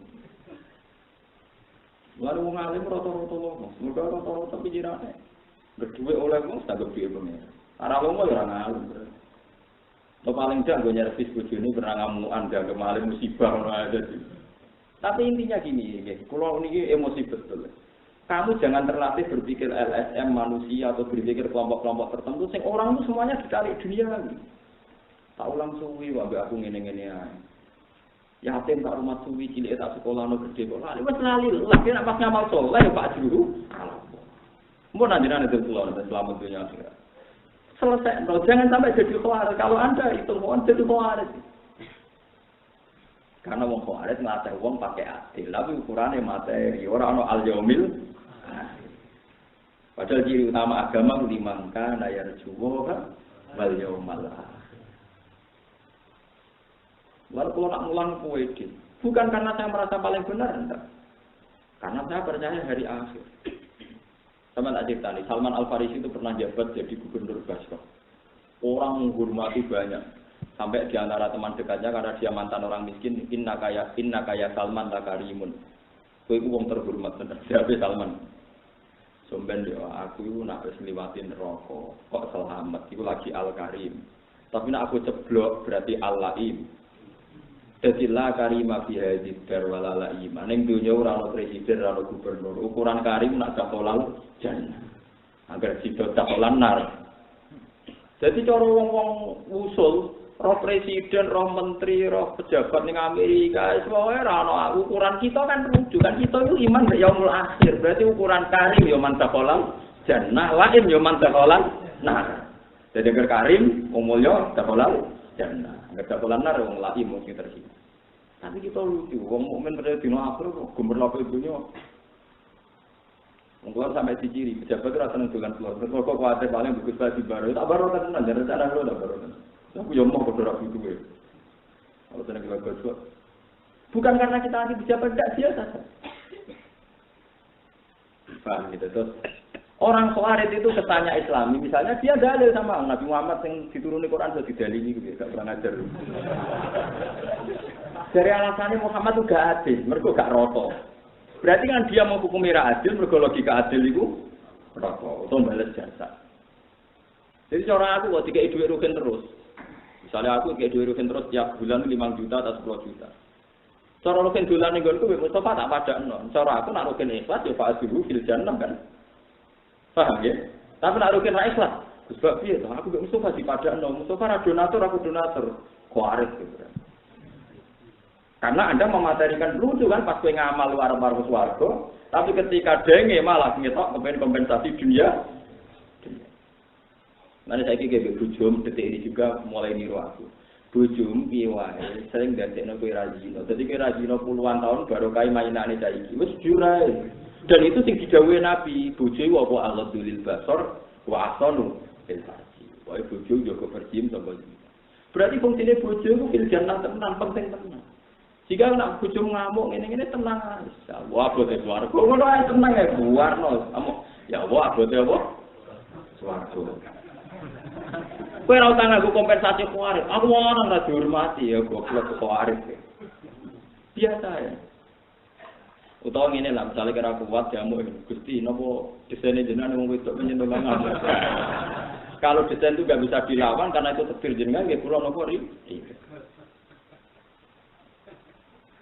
Lalu wong alim rata-rata lomo, mergo rata-rata pikirane. Gedhuwe oleh wong saged piye pengen. Arah lomo ya ora ngalem. Lo paling dak go nyervis bojone pernah ngamukan dak kemarin musibah ngono aja sih. Tapi intinya gini, kalau ini emosi betul. Kamu jangan terlatih berpikir LSM manusia atau berpikir kelompok-kelompok tertentu. Sing orang itu semuanya dicari dunia lagi. Tak ulang suwi, wabe aku ngene-ngene ae. Yatim tak rumah suwi, cilik tak sekolah no gede kok. Lali wis lali, lagi nak pas ngamal saleh ya Pak Juru. Mun anjenan itu kula selamat dunia akhirat. Selesai, no, jangan sampai jadi khawarij. Kalau Anda itu mohon jadi khawarij. Karena wong khawarij ngelatih wong pakai adil, tapi ukurannya materi, orang ono al-yaumil. Padahal ciri utama agama liman kana yarjuwa wal yaumal akhir. Lalu kalau nak mulang kowe iki, bukan karena saya merasa paling benar, enggak. Karena saya percaya hari akhir. Sama tak cerita nih, Salman Al-Farisi itu pernah jabat jadi gubernur Basra. Orang menghormati banyak. Sampai di antara teman dekatnya karena dia mantan orang miskin, inna kaya Salman takarimun. Kowe iku wong terhormat bener. Siapa Salman? Somben yo aku iku nak wis ngliwati neraka, kok selamat iku lagi Al-Karim. Tapi nak aku ceblok berarti Al-Laim. Dadi la karima fi hadhihi dar wala laim. Ning donya ora ana presiden, ora ana gubernur. Ukuran karim nak dakholal jannah. Agar sida dakholan nar. Jadi cara wong-wong usul, roh presiden, roh menteri, roh pejabat ning Amerika, semuanya ora ana ukuran kita kan rujukan kita itu iman mek yaumul akhir. Berarti ukuran karim ya man dakholal jannah, laim ya man dakholal nar. Jadi agar karim umulnya dakholal jannah. Enggak dakholan nar wong laim mungkin tersiksa. Tapi kita lucu, wong mukmin pada dina akhir kok gemerlap dunya. Wong keluar sampai diciri, pejabat ora seneng dolan keluar. Terus kok kuwatir paling bagus bae baru. Tak baru tenan, jan rencana lho tak baru tenan. Aku yo mau padha ra butuhe. Kalau seneng bagus kok. Bukan karena kita anti pejabat enggak biasa. Paham gitu terus. Orang Khawarij itu ketanya Islami, misalnya dia dalil sama Nabi Muhammad yang dituruni Quran sudah didalili gitu, gak pernah ngajar. Dari alasannya Muhammad itu gak adil, mereka gak roto. Berarti kan dia menghukumi adil, mereka logika adil itu roto, atau balas jasa. Jadi seorang aku kok dikei duit rugen terus. Misalnya aku dikei duit rugen terus tiap bulan 5 juta atau 10 juta. Cara rugen bulan ning nggonku Mustafa tak padakno. Cara aku nak rugen ikhlas ya Pak Azhuru fil jannah kan. Paham ya? Tapi nak rugen ra ikhlas. Sebab piye to? Aku mbek Mustafa dipadakno. Mustafa ra donatur, aku donatur. Khawarij gitu kan. Karena Anda mematerikan lucu kan pas kowe ngamal luar swarga, tapi ketika denge malah ngetok kompensasi dunia. Nanti saya kira bujum detik ini juga mulai niru aku. Bujum piye wae sering dadekno kowe rajino. Dadi kowe rajino puluhan tahun baru kae mainane saiki. Wis jurae. Dan itu sing didhawuhi Nabi, bojo apa Allah dulil basor wa asanu fil farji. Wae bojo jaga farjim sapa. Berarti fungsine bojo ku fil jannah tenan penting tenan. Jika nak bojo ngamuk ngene-ngene tenang ae. Wah abote swarga. Ngono ae tenang ae buarno. Ya Allah abote apa? Swarga. Kowe ora usah nganggo kompensasi kuarif. Aku wong lanang ora dihormati ya goblok kuarif. Biasa ya. Utawa ngene lah, misalnya kira kuat jamu Gusti, napa desainnya jenengan wong wedok menyentuh mangan. Kalau desain itu nggak bisa dilawan karena itu takdir jenengan, nggih kula napa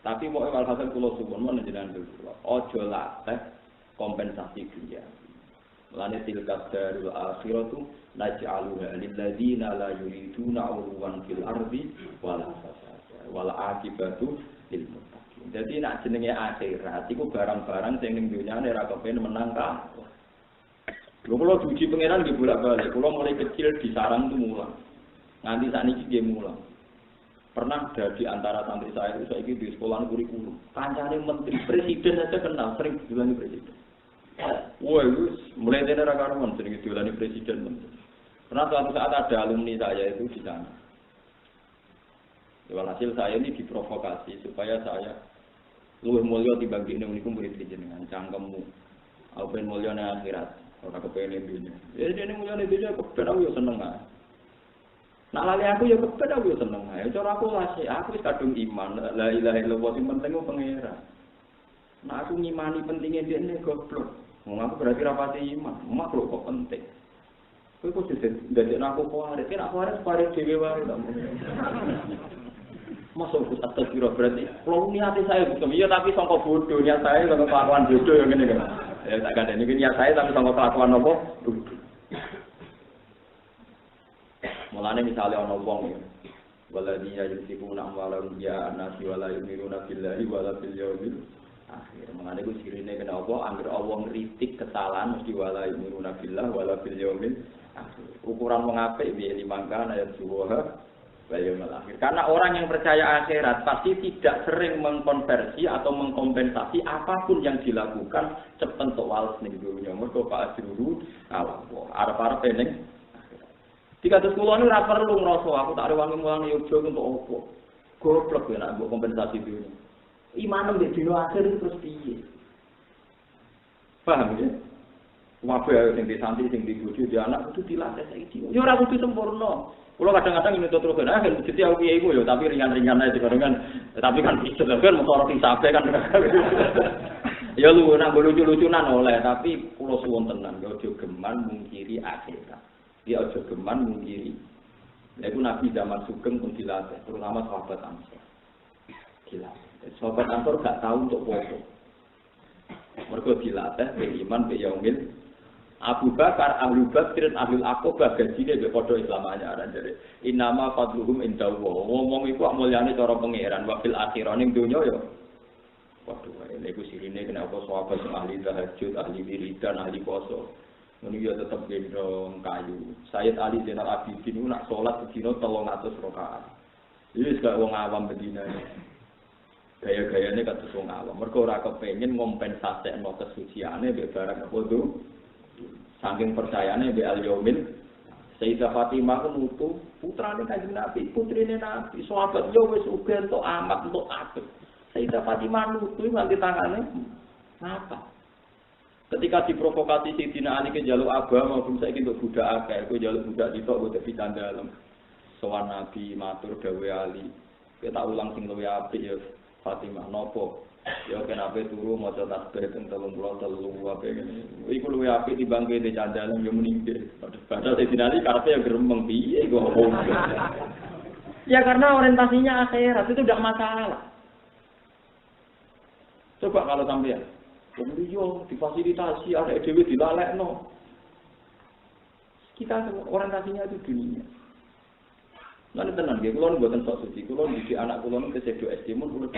Tapi mau walhasil kula suwun men jenengan kula. Aja latih kompensasi dunia. Lane tilka darul akhiratu naj'aluha lil ladzina la yuriduna 'uluwan fil ardi wala fasada wal 'aqibatu lil muttaqin. Dadi nek jenenge akhirat iku barang-barang sing ning dunyane ora kepen menang ka. Lho kula diuji pangeran nggih bolak-balik. Kula mulai kecil di sarang tuh mulang. Nganti sakniki nggih mulang. Pernah dari antara santri saya itu saiki di sekolah kurikulum. Kancane menteri presiden aja kenal, sering dilani presiden. Wah, mulai dari rakaman sering dilani presiden menteri. Pernah suatu saat ada alumni saya itu di sana. Walhasil saya ini diprovokasi supaya saya luwih mulya dibagi ini murid jenengan cangkemmu. Aku pengen mulya nang akhirat, ora kepengen dunya. Ya dene mulya nang dunya kepen aku yo seneng ae. Nak lali aku ya kepen aku yo seneng ae. Cara aku lase, aku wis kadung iman, la ilaha illallah sing penting ku pangeran. Nah aku ngimani pentingnya dene goblok. Wong aku berarti rapati iman, makhluk kok penting. Kowe kok dadekno aku kuwarit, nek kuwarit dhewe wae ta. Masuk ke atas biro berarti, kalau niat saya bukan, iya tapi sangka bodoh, niat saya sangka kelakuan bodoh yang ini kan. Ya tak ada, ini niat saya tapi sangka kelakuan apa? Bodoh. Mulanya misalnya orang wong ya, waladina yusibuna amwalahum ya nasi wala yu'minuna billahi wala bil yaumil akhir. Mulanya itu sirine kena apa? Angger Allah ngritik kesalahan mesti wala yu'minuna billahi wala bil yaumil akhir. Ukuran wong apik piye limangkan ayat subuh. Akhir. Karena orang yang percaya akhirat pasti tidak sering mengkonversi atau mengkompensasi apapun yang dilakukan cepet untuk wales ning dunya. Mergo Pak Ajruru Allah. Arep-arep ning akhirat. 310 ini ora perlu ngrasa aku tak rewangi mulang Yogyo untuk opo. Goblok ya nek mbok kompensasi dunya. Iman nek dina akhir itu terus piye? Paham ya? Wae sing disantri sing dibojo di anak kudu dilatih saiki. Ya ora kudu sempurna. Kalau kadang-kadang ini terus kan, jadi aku kiai ya, tapi ringan-ringan aja kan. Tapi kan bisa kan, motor sampai kan. Ya lu nak lucu-lucunan oleh, tapi pulau suwon tenan, ya ojo geman mungkiri akhirat. Ya ojo geman mungkiri. Ya itu Nabi zaman Sugeng pun dilatih, terutama sahabat Ansor. Gila. Sahabat Ansor gak tahu untuk foto. Mereka dilatih, beriman, beryaumil. Abu Bakar, Ahlul Badr, Ahlul Aqabah gajine mbek padha islamane aran jare. Innama fadluhum indallah. Ngomong iku mulyane cara pangeran wa fil akhirah ning donya ya. Waduh, iku sirine kena apa sahabat sing ahli tahajud, ahli wiridan, ahli poso. Ngono ya tetep gendong kayu. Sayyid Ali Zainal Abidin ku nak salat sedina 300 rakaat. Iki gak wong awam bedinane. Gaya-gayane kados wong awam. Mergo ora kepengin ngompensasekno kesuciane mbek barang bodho. Saking percayane be al-yaumil Sayyidah Fatimah ku mutu putrane Kanjeng Nabi, putrine Nabi, sahabat yo wis uga entuk amat entuk apik. Sayyidah Fatimah mutu nganti tangane apa? Ketika diprovokasi Sayyidina Ali ke jaluk abah maupun saiki untuk budak akeh, kowe jaluk budak ditok kok dadi candalem. Sowan Nabi matur dawuh Ali, kita ulang sing luwih apik ya Fatimah nopo? Ya kenapa turu maca tasbih teng 33 apa ngene. Iku luwih apik dibangke de candalem yo meninggal. Padahal Sayyidina Ali karepe ya gremeng piye kok. Ya karena orientasinya akhirat itu tidak masalah. Coba kalau sampean kemudian difasilitasi ada dhewe dilalekno. Kita orientasinya itu dunia. Lan tenan nggih kula mboten sok suci. Kula didik anak kula nek sedo SD mun kula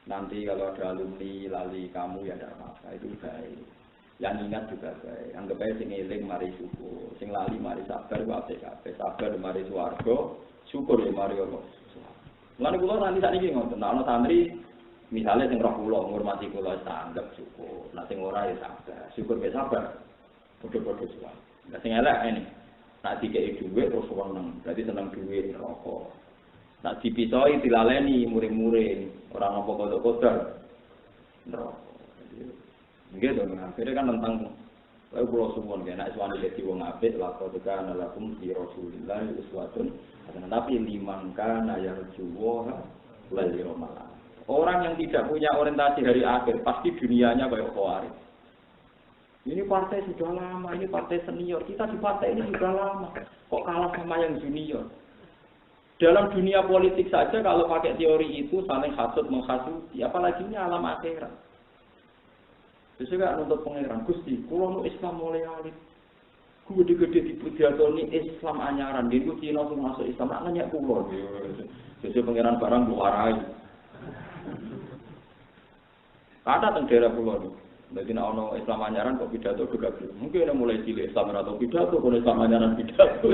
nanti kalau ada alumni lali kamu ya tidak apa-apa, itu baik. Yang ingat juga baik. Anggap aja sing eling mari syukur, sing lali mari sabar, wae kabeh. Sabar mari swarga, syukur ya mari apa. Lan kula nanti sakniki ngoten, ana santri misalnya sing roh kula ngurmati kula anggap syukur. Nek sing ora ya sabar. Syukur ya sabar. Padha-padha suwah. Nek sing elek ini, nek dikeki dhuwit terus seneng. Berarti seneng dhuwit rokok. Nak dipisoi dilaleni muring-muring, orang apa kodok-kodok. Ngerokok. Gitu, akhirnya kan tentang Kaya kula suwun nek iswane dadi wong apik laqad kana lakum fi Rasulillah uswatun hasanah. Tapi liman kana yarjuwa wal yawmal akhir. Orang yang tidak punya orientasi hari akhir pasti dunianya kayak Khawarij. Ini partai sudah lama, ini partai senior. Kita di partai ini sudah lama. Kok kalah sama yang junior? Dalam dunia politik saja kalau pakai teori itu saling hasud menghasuti, apalagi ini alam akhirat. Terus gak nuntut pangeran Gusti, kula nu Islam mulai alit. Gede-gede dipidhatoni Islam anyaran, niku Cina sing masuk Islam nak nanya kula. Jadi pangeran barang mbok warai. Kata teng daerah kula niku. Dadi nek ana Islam anyaran kok pidato gak gelem. Mungkin mulai cilik Islam atau pidato kok Islam anyaran pidato.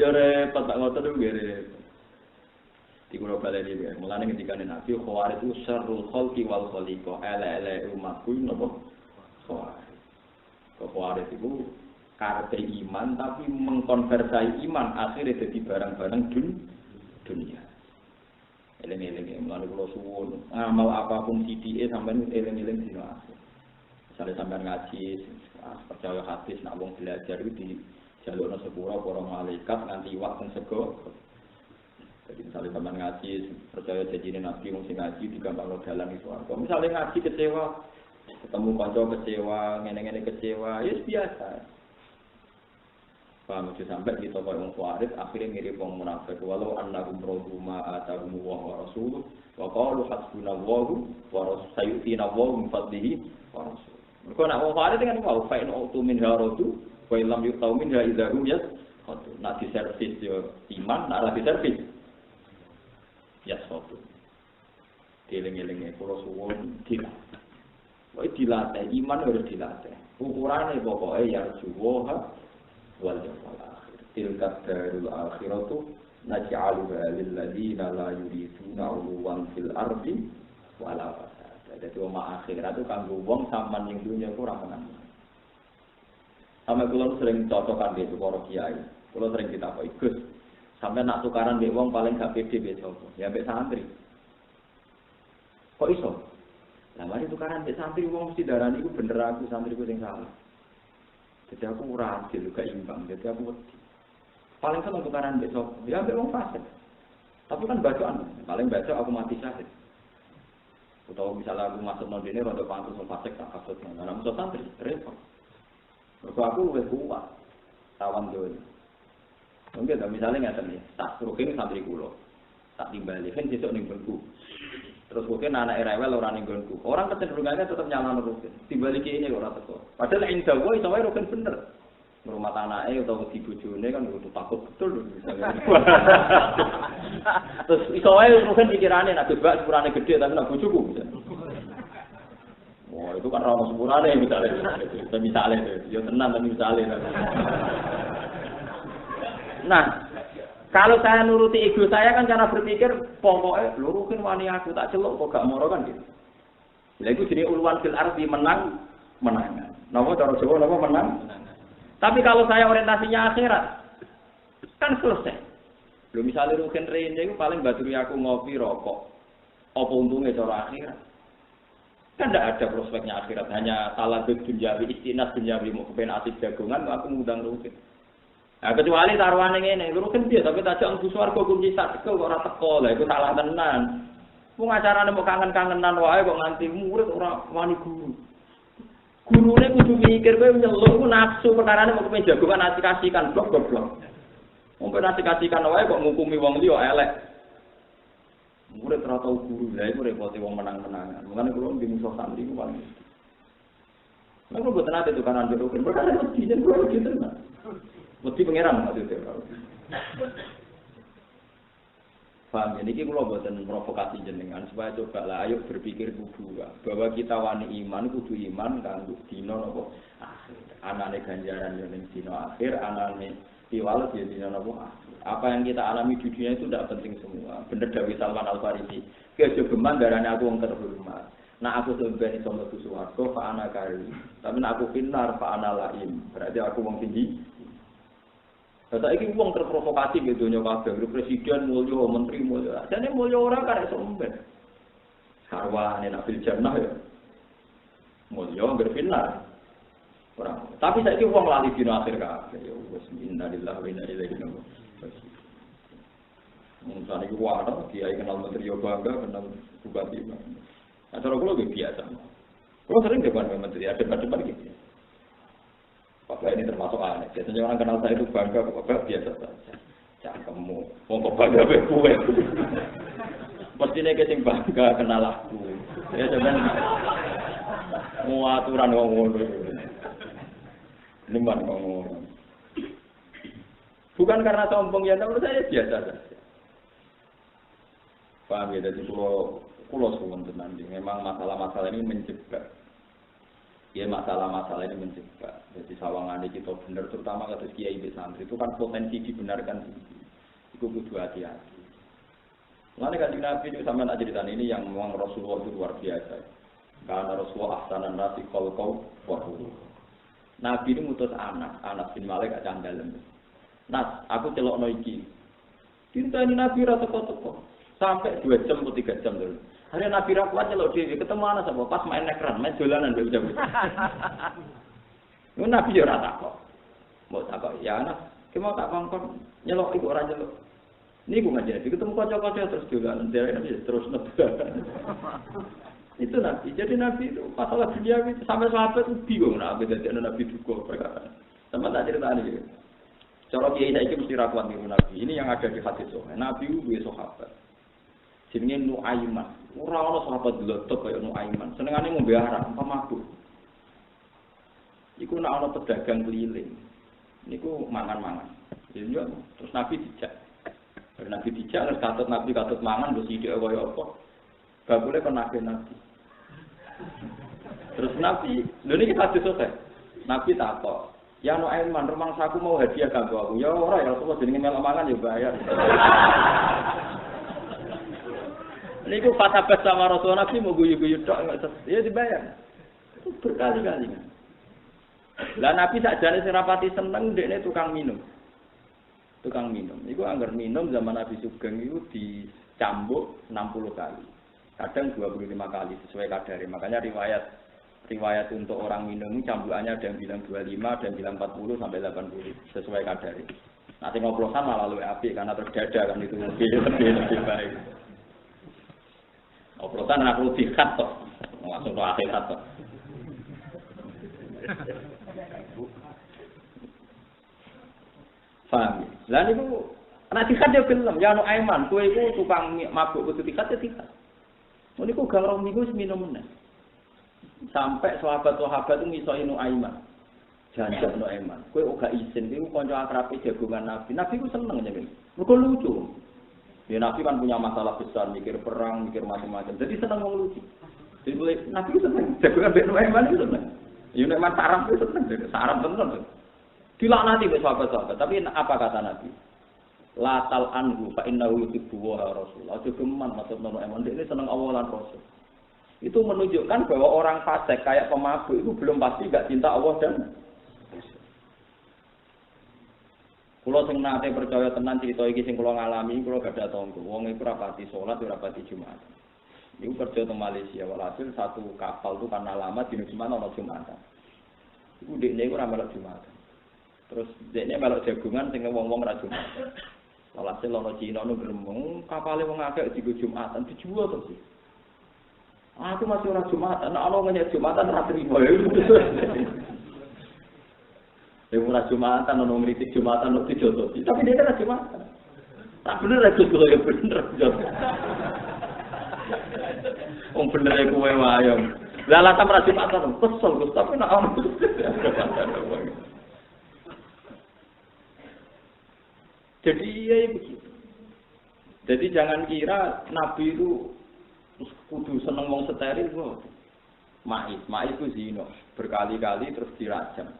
Yo repot tak ngoten niku repot. Di kula baleni wae. Mulane ketika Nabi Khawarij itu syarrul khalqi wal khaliqa. Ele-ele umatku napa? Khawarij. Khawarij itu karepe iman tapi mengkonversi iman akhirnya jadi barang-barang dunia. Eling-eling mulane kula suwun, ngamal apapun sidike sampean eling-eling dina akhir. Misale sampean ngaji, percaya hadis nek wong belajar itu di jalurna sepura para malaikat nganti iwak teng sego. Jadi misalnya teman ngaji, percaya janjine Nabi wong sing ngaji digampangno dalan iso. Kalau misalnya ngaji kecewa, ketemu kanca kecewa, ngene-ngene kecewa, ya biasa. Paham aja sampai kita koyo wong Khawarij akhirnya mirip wong munafik. Walau annahum raduma atahum wa rasuluh wa qalu hasbunallahu wa sayutina wa min fadlihi wa rasul. Mergo nek wong Khawarij kan mau fa in autu min haradu wa illam yu'tau minha idzahum yasqatu. Nak diservis yo iman, nak lagi servis ya sopo. Dieling-elinge kula suwun dilatih. Kok dilatih iman harus dilatih. Ukurane pokoke ya juwa wal yawmal akhir. Tilka darul akhiratu naj'aluha lil ladzina la yuriduna 'uluwan fil ardi wala fasada. Dadi wong akhirat itu kanggo wong sampean ning dunya ora menang. Sampe kula sering cocokan di para kiai. Kula sering ditakoki, Gus, sampai nak tukaran mbek wong paling gak pede mbek sapa? Ya mbek santri. Kok iso? Lah mari tukaran mbek santri wong mesti darani iku bener aku santriku sing salah. Jadi aku ora adil gak imbang. Jadi aku paling seneng tukaran mbek sapa? Ya mbek wong fasik. Tapi kan bacaan, paling baca aku mati syahid. Utawa misalnya aku masuk nang dene rada pantes wong fasik tak kasut nang ana musuh santri, repot. Mergo aku wis kuat. Tawan dhewe. Mungkin misalnya ngeten iki, tak rukin santri kula. Tak timbali kan sesuk ning nggonku. Terus mungkin anak rewel ora ning nggonku. Orang kecenderungannya tetap nyalano rukin. Timbali ki ini ora teko. Padahal indah wae iso wae rukin bener. Ngrumat anake utawa di bojone kan kudu takut betul misalnya. Terus iso wae rukin pikirane nek bebas sepurane gede tapi nek bojoku. Wah, itu kan ora sepurane misalnya. Misalnya yo tenan tapi misalnya. Nah, kalau saya nuruti ego saya kan cara berpikir pokoknya luruhin wani aku tak celuk kok gak moro kan gitu. Lha iku jenenge uluwan fil ardi menangan. Napa cara Jawa napa menang? Tapi kalau saya orientasinya akhirat kan selesai. Lho misalnya rugen rene iku paling baturi aku ngopi rokok. Apa untungnya cara akhirat? Kan tidak ada prospeknya akhirat, hanya salah dunjawi istinas dunjawi mau kepen asik jagongan aku ngundang rugen. Nah, kecuali taruhane ngene, rugen piye tapi tajak mlebu swarga kunci sak kok ora teko. Lah iku salah tenan. Wong acarane mau kangen-kangenan wae kok nganti murid ora wani guru. Gurune kudu mikir kowe nyeluk iku nafsu perkarane mau kepen jagongan asik-asikan blok-blok. Wong kok asik-asikan wae kok ngukumi wong liya elek. Murid ora tau guru, lha iku repote wong menang-menangan. Mulane kula ndi musuh santri ku paling. Nek kok boten ate tukaran rugen, perkara mesti jen kula gitu tenan. Mesti pangeran maksudnya. Paham ya, ini kalau buatan provokasi jenengan supaya coba lah, ayo berpikir berdua bahwa kita wani iman, kudu iman kan dino nopo akhir. Anane ganjaran yang dino akhir, anane tiwal dia dino nopo akhir. Apa yang kita alami di dunia itu tidak penting semua. Bener Dawi Salman Al Farisi. Kejogeman darahnya aku yang terhormat. Nah aku sebenarnya iso mlebu swarga fa ana kari. Tapi nek aku finar fa ana laim. Berarti aku wong tinggi. Saiki wong terprovokasi gitu nya kabeh, presiden mulya, menteri mulya. Jane mulya ora karek somben. Sarwane nak fil jannah ya. Mulya berfinar. Orang. Tapi saiki wong lali dina akhir kabeh ya wis innalillahi wa inna ilaihi raji'un. Mungkin iku wae kiai kenal menteri yo bangga kenal bupati. Acara kula biasa. Kula sering depan menteri ada depan gitu. Bapak ini termasuk aneh. Biasanya orang kenal saya itu bangga, bapak biasa saja. Cangkemmu, wong kok bangga be kowe. Mestine sing bangga kenal aku. Ya sampean mau aturan wong ngono. Niman ngomong. Bukan karena sombong ya, menurut saya biasa saja. Paham ya, jadi pulau suwun tenan. Memang masalah-masalah ini menjebak. Ya masalah-masalah ini menjebak. Jadi sawangan kita benar, terutama kasus kiai santri itu kan potensi dibenarkan tinggi. Itu kudu hati-hati. Lalu kan Nabi itu sama nak cerita ini yang memang Rasulullah itu luar biasa. Karena Rasulullah ahsanan nasi khalqau wa khuluq. Nabi ini ngutus Anas bin Malik gak candalem. Nas, aku celokno iki. Dinteni Nabi ra teko-teko. Sampai 2 jam atau 3 jam dulu. Hari Nabi ra kuat celok dhewe, ketemu Anas apa pas main ekran, main dolanan mbek jam. Nabi yo ora takok. Mau takok, ya Anas, ki mau tak kongkon nyelok iku ora nyelok. Niku ngajari ketemu kanca-kanca terus dolanan, terus nebak. Itu Nabi. Jadi Nabi itu masalah dunia itu sampai sahabat itu bingung Nabi jadi Nabi duka perkataan. Sama tak cerita ini. Cara kiai saiki mesti ra kuat niru Nabi. Ini yang ada di hadis Sahih. Nabi itu duwe sahabat. Jenenge Nuaiman. Ora ana sahabat dlotok kaya Nuaiman. Senengane ngombe arak, mabuk. Iku nek ana pedagang keliling. Niku mangan-mangan. Jadi terus Nabi dijak. Nabi dijak terus katut Nabi katut mangan terus ide kaya apa. Gak boleh kenafir Nabi. Terus Nabi, lho niki hadis selesai. Nabi takok, "Ya Nuaiman, rumangsaku mau hadiah kanggo aku." Ya ora ya Rasulullah jenenge melok mangan ya bayar. Niku patabas sama Rasulullah Nabi mau guyu-guyu tok ya dibayar. Itu berkali-kali. Lah Nabi sakjane sing rapati seneng dekne tukang minum. Tukang minum. Iku anggar minum zaman Nabi Sugeng itu dicambuk 60 kali. Kadang 25 kali sesuai kadarnya. Makanya riwayat untuk orang minum cambukannya ada yang bilang 25, ada yang bilang 40 sampai 80 sesuai kadarnya. Nanti ngoplosan malah lebih apik karena terdada kan itu lebih baik. Oplosan aku dikat toh, langsung ke akhirat toh. Paham? Lah niku nek dikat yo gelem, ya Nuaiman, kowe iku tukang mabuk kudu dikat ya dikat. Niku gang rong minggu minum meneh. Sampai sahabat-sahabat itu ngisoi Nuaiman. Janjak Nuaiman, kowe ora izin, kowe kanca akrabe jagongan Nabi. Nabi ku seneng jenenge. Mergo lucu. Ya Nabi kan punya masalah besar, mikir perang, mikir macam-macam. Jadi seneng wong lucu. Jadi Nabi ku seneng, jagongan Nuaiman itu seneng. Ya Nuaiman sarap itu seneng, sarap tenan. Dilaknati wis sahabat-sahabat, tapi apa kata Nabi? La tal anhu fa innahu yuhibbu wa rasul. Aja geman maksud Nuaiman ini seneng Allah lan Rasul. Itu menunjukkan bahwa orang fasik kayak pemabuk itu belum pasti gak cinta Allah dan kula sing nate percaya tenan cerita iki sing kula ngalami, kula gak ada tangga. Wong iku rapati salat, ora rapati Jumat. Iku kerja teng Malaysia, walhasil satu kapal itu karena lama di Jumat ana Jumatan. Iku dekne iku ora melok Jumatan. Terus dekne melok jagungan sing wong-wong ra Jumatan. Walhasil ana Cina nu gremeng, kapale wong akeh digo Jumatan dijual terus. Aku masih ora Jumatan, nek ana ngenyek Jumatan ra trimo. Ya ora Jumatan, ana ngritik Jumatan kok dijotosi. Tapi dia kan Jumatan. Tak bener ra jotos ya bener. Wong bener e kowe wae. Lah alasan ra Jumatan, kesel Gus, tapi nek ana. Jadi ya begitu. Jadi jangan kira Nabi itu kudu seneng wong steril kok. Ma'is ku zina, berkali-kali terus dirajam.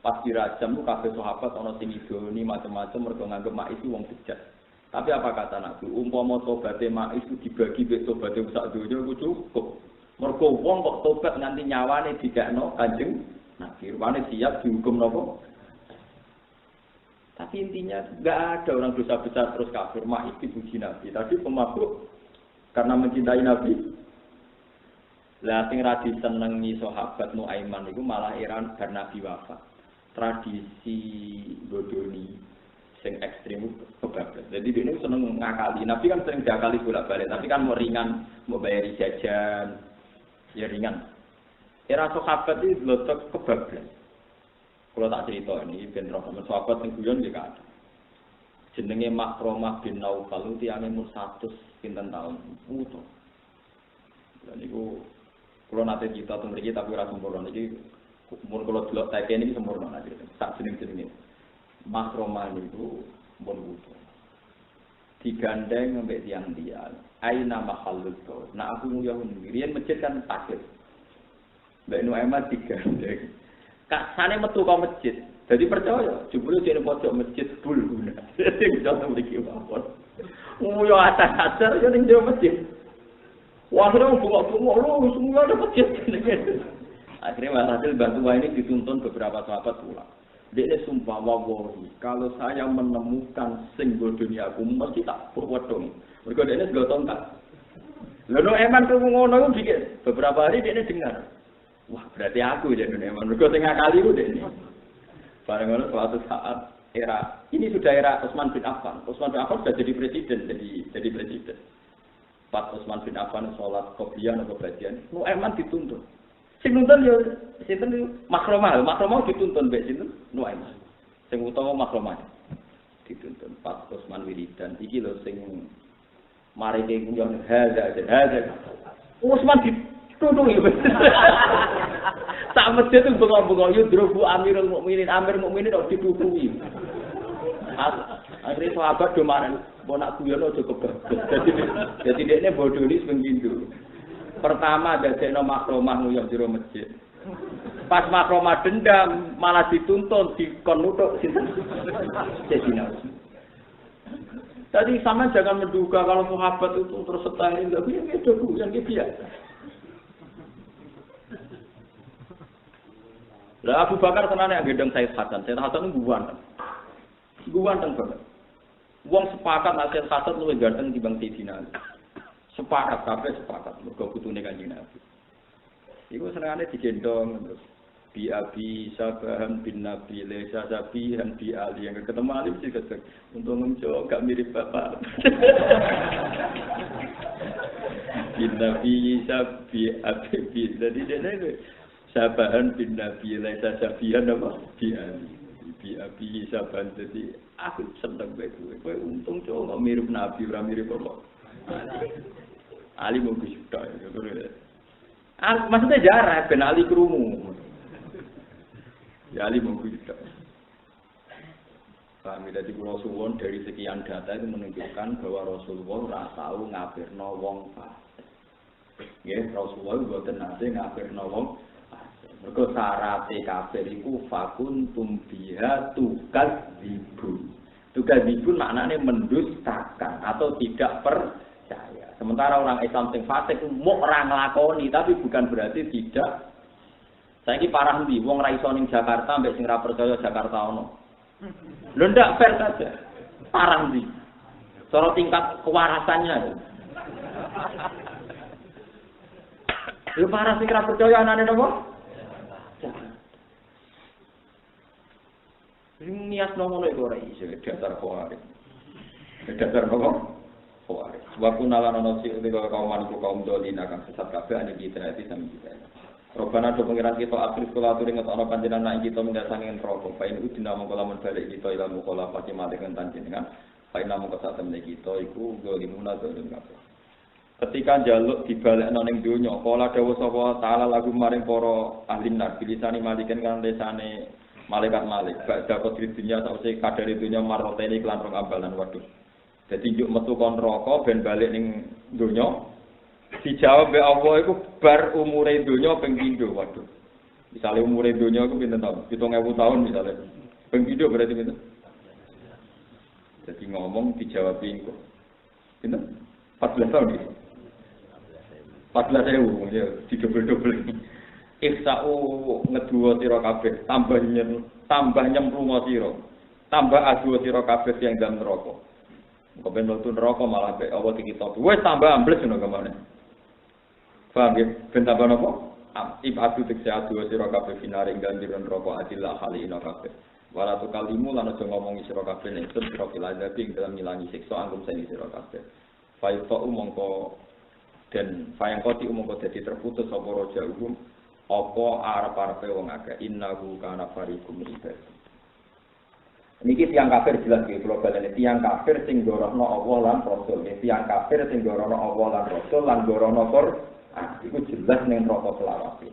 Pas dirajam ku kabeh sahabat ana sing idoni macam-macam mergo nganggep Ma'is ku wong bejat. Tapi apa kata Nabi? Umpama tobaté Ma'is ku dibagi mek tobaté sak donya ku cukup. Mergo wong kok tobat nganti nyawane didakno Kanjeng Nabi. Rupane siap dihukum napa? Tapi intinya enggak ada orang dosa besar terus kafir. Ma'is dipuji Nabi. Tadi pemabuk karena mencintai Nabi, Lah sing ra disenengi sahabat Nuaiman iku malah Iran bar Nabi wafat. Tradisi bodoni sing ekstrem kebablas. Jadi dia ini seneng ngakali. Nabi kan sering diakali bolak-balik, tapi kan mau ringan, mau bayari jajan, ya ringan. Era sahabat itu letak kebablas. Kalau tak cerita ini, ben roh sahabat yang guyon dia ada. Jenenge Makromah bin Naufal itu tiangnya umur 100 pinten tahun, utuh. Dan itu kalau nanti kita tunggu lagi tapi rasa sempurna ini umur kalau delok saya ini sempurna nanti tak jeneng-jeneng ini Makromah itu pun utuh digandeng sampai tiang-tiang aina mahallul qaul nah aku nguyah riyen masjid kan takut Mbak Nuaiman digandeng kasane metu ka masjid jadi percaya jebule jene pojok masjid bul guna sing jatuh mriki mawon nguyah atas-atas yo ning masjid. Wah, akhirnya bunga-bunga, lu semua ada masjid. Akhirnya walhasil Batuwa ini dituntun beberapa sahabat pulang. Dia sumpah wawahi, kalau saya menemukan singgul duniaku, mesti tak berwedong. Mereka dia segala tongkat. Lalu eman ke ngono bikin. Beberapa hari dia dengar. Wah, berarti aku ya dunia eman. Mereka tengah kali itu dia. Barang-barang suatu saat, ini sudah era Utsman bin Affan. Utsman bin Affan sudah jadi presiden. Pas Utsman bin Affan sholat qobliyah atau badian, Nuaiman dituntun. Sing nuntun ya sinten Makromah dituntun mbek sinten Nuaiman. Sing utawa Makromah dituntun pas Utsman wiridan. Iki lho sing mari ke nguyon hadza. Utsman dituntun ya. Sak masjid itu bengok-bengok yudrobu Amirul Mukminin, Amir Mukminin kok ditutupi. Akhirnya sahabat do marani, mau nak guyon aja kebablas. Jadi dekne bodoni sing pindho. Pertama dadekno Makromah nguyah jero masjid. Pas Makromah dendam malah dituntun dikon nutuk sinten? Sayyidina. Tadi sama jangan menduga kalau sahabat itu terus setahun enggak bisa itu yang biasa. Lah Abu Bakar tenane gendong Sayyid Hasan. Sayyid Hasan itu ganteng banget. Wong sepakat Sayyid Hasan luwih ganteng dibanding Sayyidina Ali. Sepakat kabeh sepakat mergo putune Kanjeng Nabi. Iku senengane digendong terus bi abi sabahan bin Nabi lesa sabihan bi Ali yang ketemu Ali mesti kesek. Untung menco gak mirip bapak. Bin Nabi sabi abi bin. Jadi dene sabahan bin Nabi lesa sabihan apa bi Ali. Abi saban jadi aku seneng bae kowe untung cowok mirip Nabi ora mirip apa Ali mau suka maksudnya jarak ben Ali krungu ya Ali mau suka kami dari Rasulullah dari sekian data itu menunjukkan bahwa Rasulullah ora tau ngafirno wong fasik nggih Rasulullah mboten nate ngafirno wong mergo syarate kafir iku fakuntum biha tukadzibun. Tukadzibun maknane mendustakan atau tidak percaya. Sementara orang Islam sing fasik muk ora nglakoni tapi bukan berarti tidak. Saiki parah ndi wong ra iso ning Jakarta mbek sing ra percaya Jakarta ono. Lho ndak fair saja. Parah ndi. Cara tingkat kewarasannya. Lho parah sing ra percaya anane napa? Nias ngono iku ora iso dasar khawarij. Dasar apa? Khawarij. Sebab kunalan ana sing kaum manuk kaum dolina kang sesat kabeh ane kita iki sami kita. Robana do pengiran kita akhir kula aturi ngetokno panjenengan kita mendasangen rokok. Pain iku dinamo kala men balik kita ilmu kala pati malikan panjenengan. Pain namo kesaten kita iku golimuna dolim kabeh. Ketika jaluk dibalekno ning donya, kala dawuh sapa taala lagu maring para ahli nar bilisani malikan kan lesane malaikat malik. Badha kodri dunya sause kadare dunya marotene iklan rong ambalan waduh. Dadi njuk metu kon neraka ben balik ning donya. Dijawab be Allah iku bar umure donya ping pindho waduh. Misale umure donya iku pinten taun? 7000 tahun misale. Ping pindho berarti pinten? Dadi ngomong dijawab iku. Pinten? 14 tahun iki. 14.000 ya didobel-dobel. Iksa'u ngeduwa sira kabeh, tambah nyemplungo sira. Tambah adu sira kabeh yang dalam neraka. Engko ben mlebu neraka malah mek Allah dikitab. Wis tambah ambles ngono kemane. Paham ya? Ben tambah napa? Ibadu tekse adu sira kabeh finare gandiran roko adillah kali ina kabeh. Wala tu kalimu lan aja ngomongi sira kabeh nek sun sira filazati ing dalam ngilangi siksa angkum seni sira kabeh. Faifa umangka dan fayang koti umangka dadi terputus apa raja umum apa arep-arepe wong akeh innahu kana fariqum ibad. Niki tiyang kafir jelas iki kula baleni tiyang kafir sing gorohno Allah lan Rasul. Tiyang kafir sing gorohno Allah lan Rasul lan gorohno iku jelas ning neraka selawase.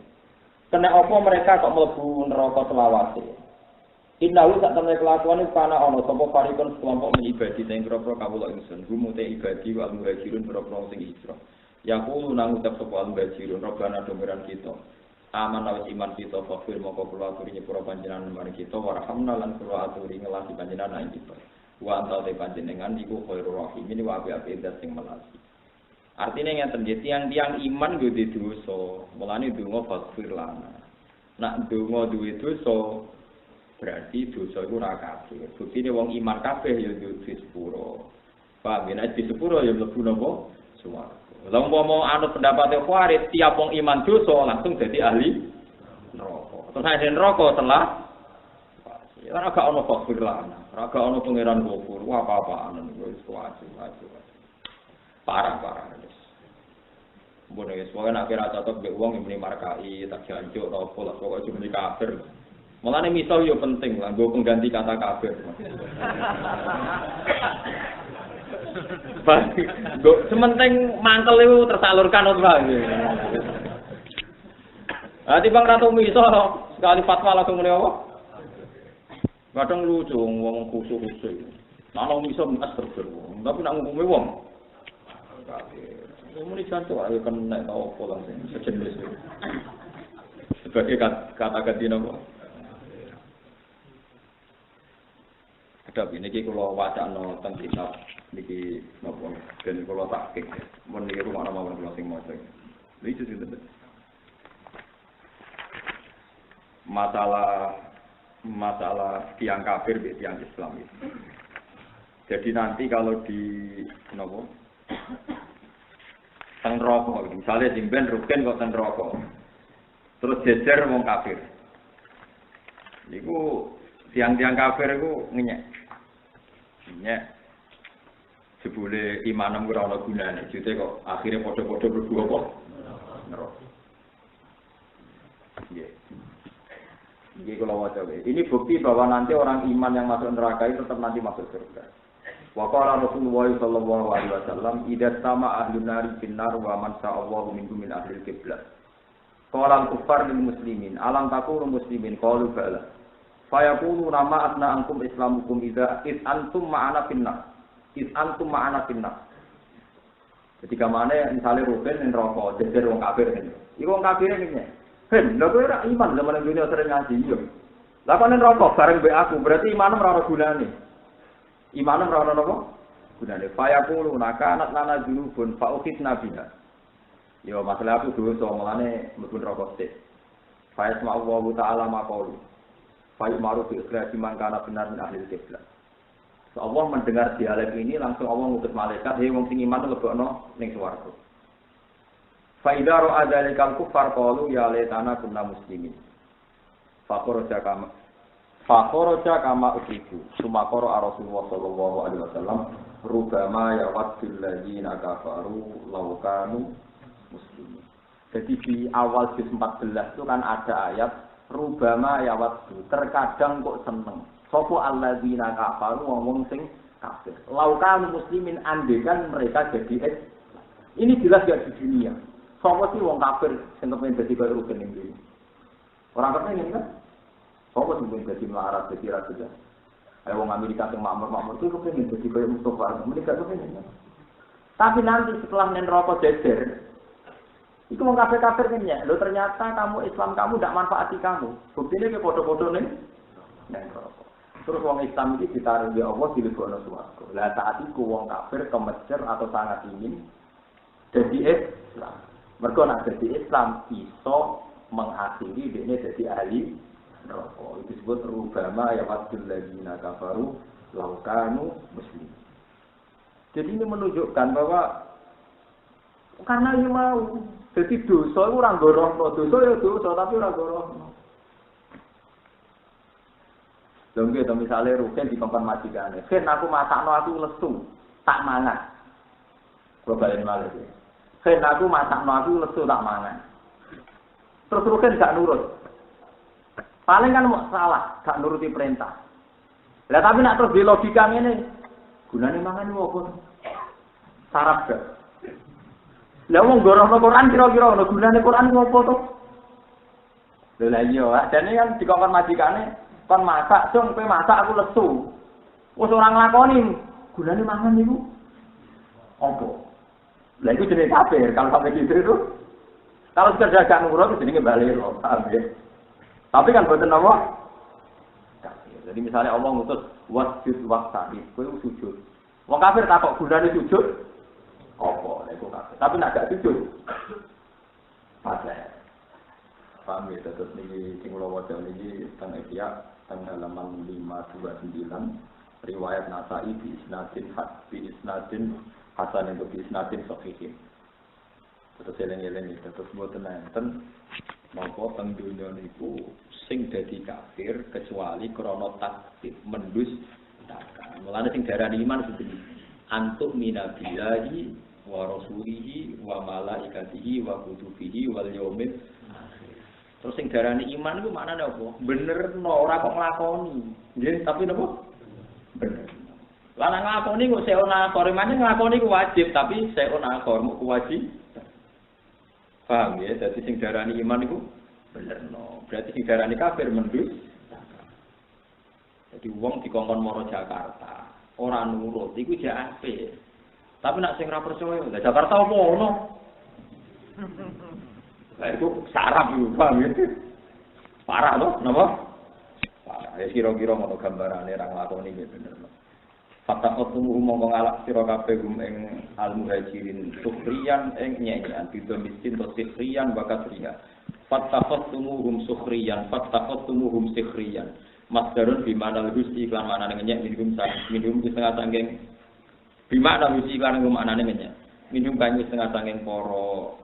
Kena apa mereka kok mlebu neraka selawase? Innahu sak temne kelakuan iku kana ana sapa farikun kelompok ibadi sing kira-kira kawula ingsun. Gumute ibadi wal muhajirun kira-kira sing hijrah. Yaqulu nang ucap sapa al muhajirun robbana domberan kita. Aman awis iman kita fakir moko kula aturi nyepura panjenengan mari kita warhamna lan kula aturi ngelasi panjenengan ing kita. Wa antal te panjenengan iku khairur rahim ini wa api-api sing melasi. Artinya ngeten nggih tiang-tiang iman yo di dosa, mulane donga fakir lana. Nak donga duwe dosa berarti dosa iku ora kafir. Buktine wong iman kabeh yo di sepuro. Paham yen di sepuro yo mlebu napa? Swarga. Lah umpama anut pendapat Khawarij tiap wong iman dosa langsung jadi ahli neraka. Terus nek neraka telah ora gak ono fakir lana, ora gak ono pangeran gofur, apa-apaan wis kuwasi. Parah. Mbone wis wae nek ora cocok mbek wong muni markai tak jancuk ta opo lah pokoke cuma kafir. Mulane misal yo penting lah nggo pengganti kata kafir. Sementing mangkel itu tersalurkan atau apa? Nanti Bang Ratu Miso sekali fatwa langsung muni apa? Kadang lucu wong khusus-khusus. Nah wong Miso astagfir. Tapi nak ngukumi wong. Muni jantung ayo kena tau apa langsung sejenis. Sebagai kata-kata napa? Tapi ini kalau wacana tentang kitab niki napa ben kula tahqiq mun niku rumah mawon kula sing maca. Itu sih betul. Masalah tiang kafir be tiang Islam itu. Jadi nanti kalau di napa teng neraka misalnya simpen rugen kok teng neraka. Terus jejer wong kafir. Niku tiang-tiang kafir iku ngenyek. Jebule imanem ora ana gunane, jute kok akhire padha-padha mlebu apa? Neraka. Nggih. Nggih kula waca wae. Ini bukti bahwa nanti orang iman yang masuk neraka itu tetap nanti masuk surga. Wa qala Rasulullah sallallahu alaihi wasallam, "Idza sama ahlun nari finnar wa man sa'allahu minhum min ahlil qiblah." Qala al-kuffar lil muslimin, "Alam takunu muslimin?" Qalu bala. Fayaqulu nama asna ankum islamukum idza is antum ma'ana finnar. Is antum ma'ana finnar. Ketika mana misalnya Ruben yang rokok, jejer wong kafir ini. Iku wong kafir ini. Hen, lha kowe ora iman zaman dunia sering ngaji yo. Lah kok rokok bareng mbek aku, berarti imanem ora ana gunane. Imanem ora ana napa? Gunane. Fayaqulu naka anak lana junubun fa ukhidna biha. Yo masalah aku dosa mulane mlebu rokok sik. Fa yasma Allah taala maqalu. Fa'il ma'ruf bi ikhlasi man kana benar min ahli qiblah. So Allah mendengar dialek ini langsung Allah ngutus malaikat, "Hei wong sing iman lebokno ning swarga." Fa idza ra'a dzalikal kuffar qalu ya laitana kunna muslimin. Faqaraja kama usiku. Sumakara Rasulullah sallallahu alaihi wasallam, "Rubama yawaddul ladzina kafaru law kanu muslimin." Jadi di awal juz 14 itu kan ada ayat rubama ya waktu terkadang kok seneng sopo alladzina kafaru wong sing kafir laukan muslimin andekan mereka jadi ini jelas ya di dunia sopo sih wong kafir sing kepen dadi kaya rugen iki orang kepen kan sopo sing kepen dadi melarat dadi raja ayo wong Amerika sing makmur itu kepen dadi kaya Mustafa mereka kepen tapi nanti setelah neraka jejer itu wong kafir-kafir kan ya. Lo ternyata kamu Islam kamu tidak manfaati kamu. Buktinya ke foto-foto nih. Terus wong Islam ini ditaruh di Allah di lebokno swarga. Lah saat itu wong kafir kemecer atau sangat ingin jadi Islam. Mergo nak jadi Islam iso mengakhiri dene jadi ahli neraka. Itu disebut rubama ya wadul ladzina kafaru law kanu muslim. Jadi ini menunjukkan bahwa karena mau Dadi dosa iku ora nggorohno, dosa ya dosa tapi ora nggorohno. Lha nggih to misale rugen dikongkon majikane. Ken aku masakno aku lesu, tak mangan. Kok balen malih. Ken aku masakno aku lesu tak mangan. Terus rugen gak nurut. Paling kan mau salah, gak nuruti perintah. Lah tapi nak terus di logika ngene, gunane mangan opo? Sarap gak? Lah wong gorohno Quran kira-kira ono gunane Quran opo to? Lha iya, jane kan dikongkon majikane kon masak, dong kowe masak aku lesu. Wis ora nglakoni, gunane mangan niku opo? Lah iku jenenge kafir, kalau sampai gitu itu. Kalau sekedar gak nurut jenenge bali lho, paham ya? Tapi kan boten apa? Kafir. Jadi misalnya Allah ngutus wasjud waqtari, kowe sujud. Wong kafir takok gunane sujud opo? Lah iku kafir. Tapi nek gak sujud pasal. Paham ya, terus niki sing kula waca niki teng Ihya teng halaman 529 riwayat Nasa'i bi isnadin hasan itu bi isnadin sahih. Terus eling-eling terus mboten enten napa teng donya niku sing dadi kafir kecuali krana takdir mendus takkan. Mulane sing darani iman kudu antuk minabillahi wa rasulihi wa malaikatihi wa kutubihi wal yaumil akhir. Terus sing darani iman iku maknane apa? Benerno ora kok nglakoni. Nggih, tapi napa? Bener. Lah nek nglakoni kok seona akor mane nglakoni ku wajib, tapi seona akor mu wajib. Paham ya? Dadi sing darani iman iku benerno. Berarti sing darani kafir mendus. Jadi wong dikongkon maro Jakarta, ora nurut iku jek apik. Tapi nek sing ora percaya, lah Jakarta opo ngono? Lah itu sarap itu, paham ya? Parah loh, napa? Parah, ya kira-kira mau gambarane ra nglakoni iki bener. Fatakot tumuh mongko ngalak sira kabeh gum ing al-muhajirin sukhriyan ing nyanyian bidho miskin to sukhriyan bakat riya. Fatakot tumuhum sukhriyan, fatakot tumuhum sukhriyan. Masdarun bimana lusi iklan manane ngenyek minum setengah sangking bimana lusi iklan manane ngenyek. Minum banyu setengah sangking para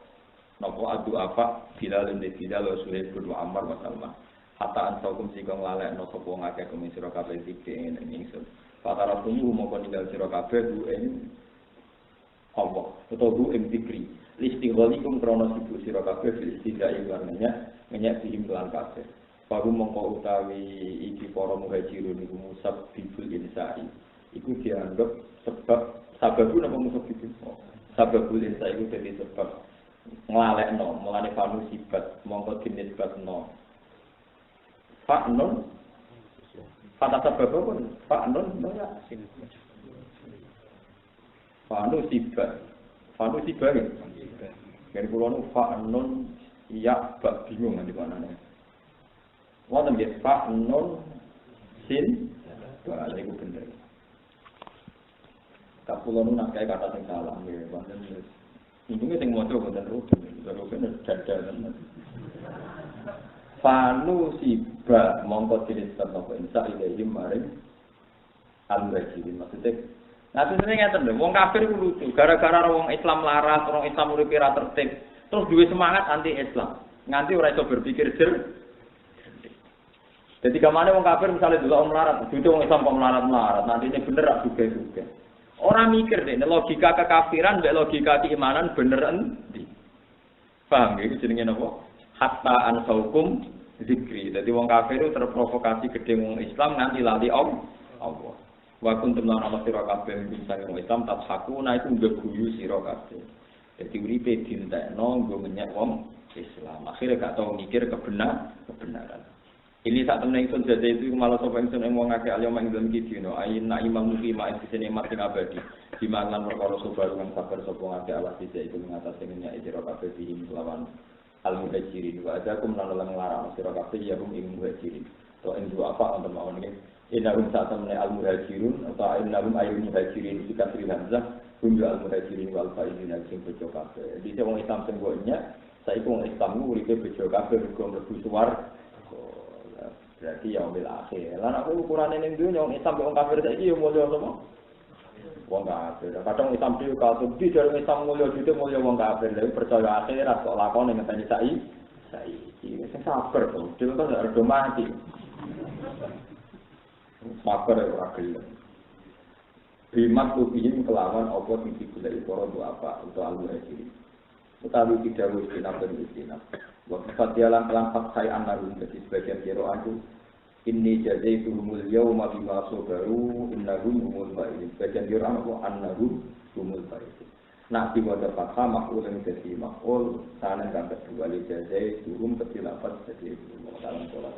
napa adu apa Bilal bin Bilal Suhaib bin Ammar wa Salman hatta antakum sing nglalekno sapa ngakeh kuwi sira kabeh iki ing ingsun fatara tumu moko ninggal sira kabeh ku ing Allah utawa ku ing dikri listighalikum krana sibuk sira kabeh istidai warnanya ngenyak sing lan kabeh baru mongko utawi iki para muhajirun iku musab bibul insai iku dianggap sebab sababu napa musab bibul sababul insai iku dadi sebab nglalekno mulane fanu sibat mongko dinisbatno fa'nun fata sebab pun fa'nun ya fanu sibat kan kula nu fa'nun ya bak bingung di manane wonten nggih fa'nun sin ba iku bener tak kula nu nak kata sing salah nggih wonten untungnya yang motor bukan rugen dadalan. Fanu siba mongko jenis tertentu insya ilahi maring al-muhajirin maksudnya. Nah sebenarnya ngeten lho, wong kafir ku lucu. Gara-gara wong Islam laras, orang Islam urip ra tertib, terus duwe semangat anti Islam. Nganti ora iso berpikir jer. Jadi kamane wong kafir misalnya delok melarat, dudu wong Islam kok melarat, nanti ini bener ra juga. Orang mikir deh, logika kekafiran, logika keimanan bener endi? Paham ya? Jenenge napa? Hatta ansaukum zikri. Jadi wong kafir itu terprovokasi gede wong Islam nganti lali Allah. Wa kuntum lan ana sira kabeh bisa wong Islam tatsakuna iku ngeguyu sira kabeh. Jadi uripe dintekno nggo menyek wong Islam. Akhirnya gak tau mikir kebenaran. Ini saat temen ingsun jajah itu malah sapa ingsun ing wong akeh alim ing dalem iki dina ayina imam muki mak sing nikmat sing abadi dimangan perkara sobar kang sabar sapa ngake Allah sithik iku ngatasi minyak sira kabeh bihim lawan al-muhajirin wa ajakum lan larang sira kabeh ya rum ing muhajirin to ing dua apa wonten mawon iki inna hum saat temen al-muhajirun atau inna hum ayyul muhajirin dikasih hamzah hum al-muhajirin wal faizin sing bejo kabeh dise wong Islam sing gonya saiki wong Islam uripe bejo kabeh mergo mlebu swarga. Berarti ya ambil akhir. Lan aku ukurane ning dunya wong Islam wong kafir saiki yo mulya apa? wong kafir. Kadang Islam dhewe katut di dalam Islam mulya jute mulya wong kafir. Lha percaya akhirat kok lakone ngenteni saiki. Sing sabar to, dhewe kan ora do mati. Sabar ora gelem. Bimat tuhin kelawan apa sing digoleki para apa utawa al-muhajirin. Utawi tidak wis dinampen istinaf. Waktu fatihalan kelampak saya anarum jadi sebagian kiroan itu inni jazaituhumul yawma bima sabaru innahum humul faizun. Sebagian kiroan apa annahum humul faizun. Nak diwaca fathah maf'ul yang jadi maf'ul sanan kang kedua li jazaituhum ketilapat jadi dalam sholat.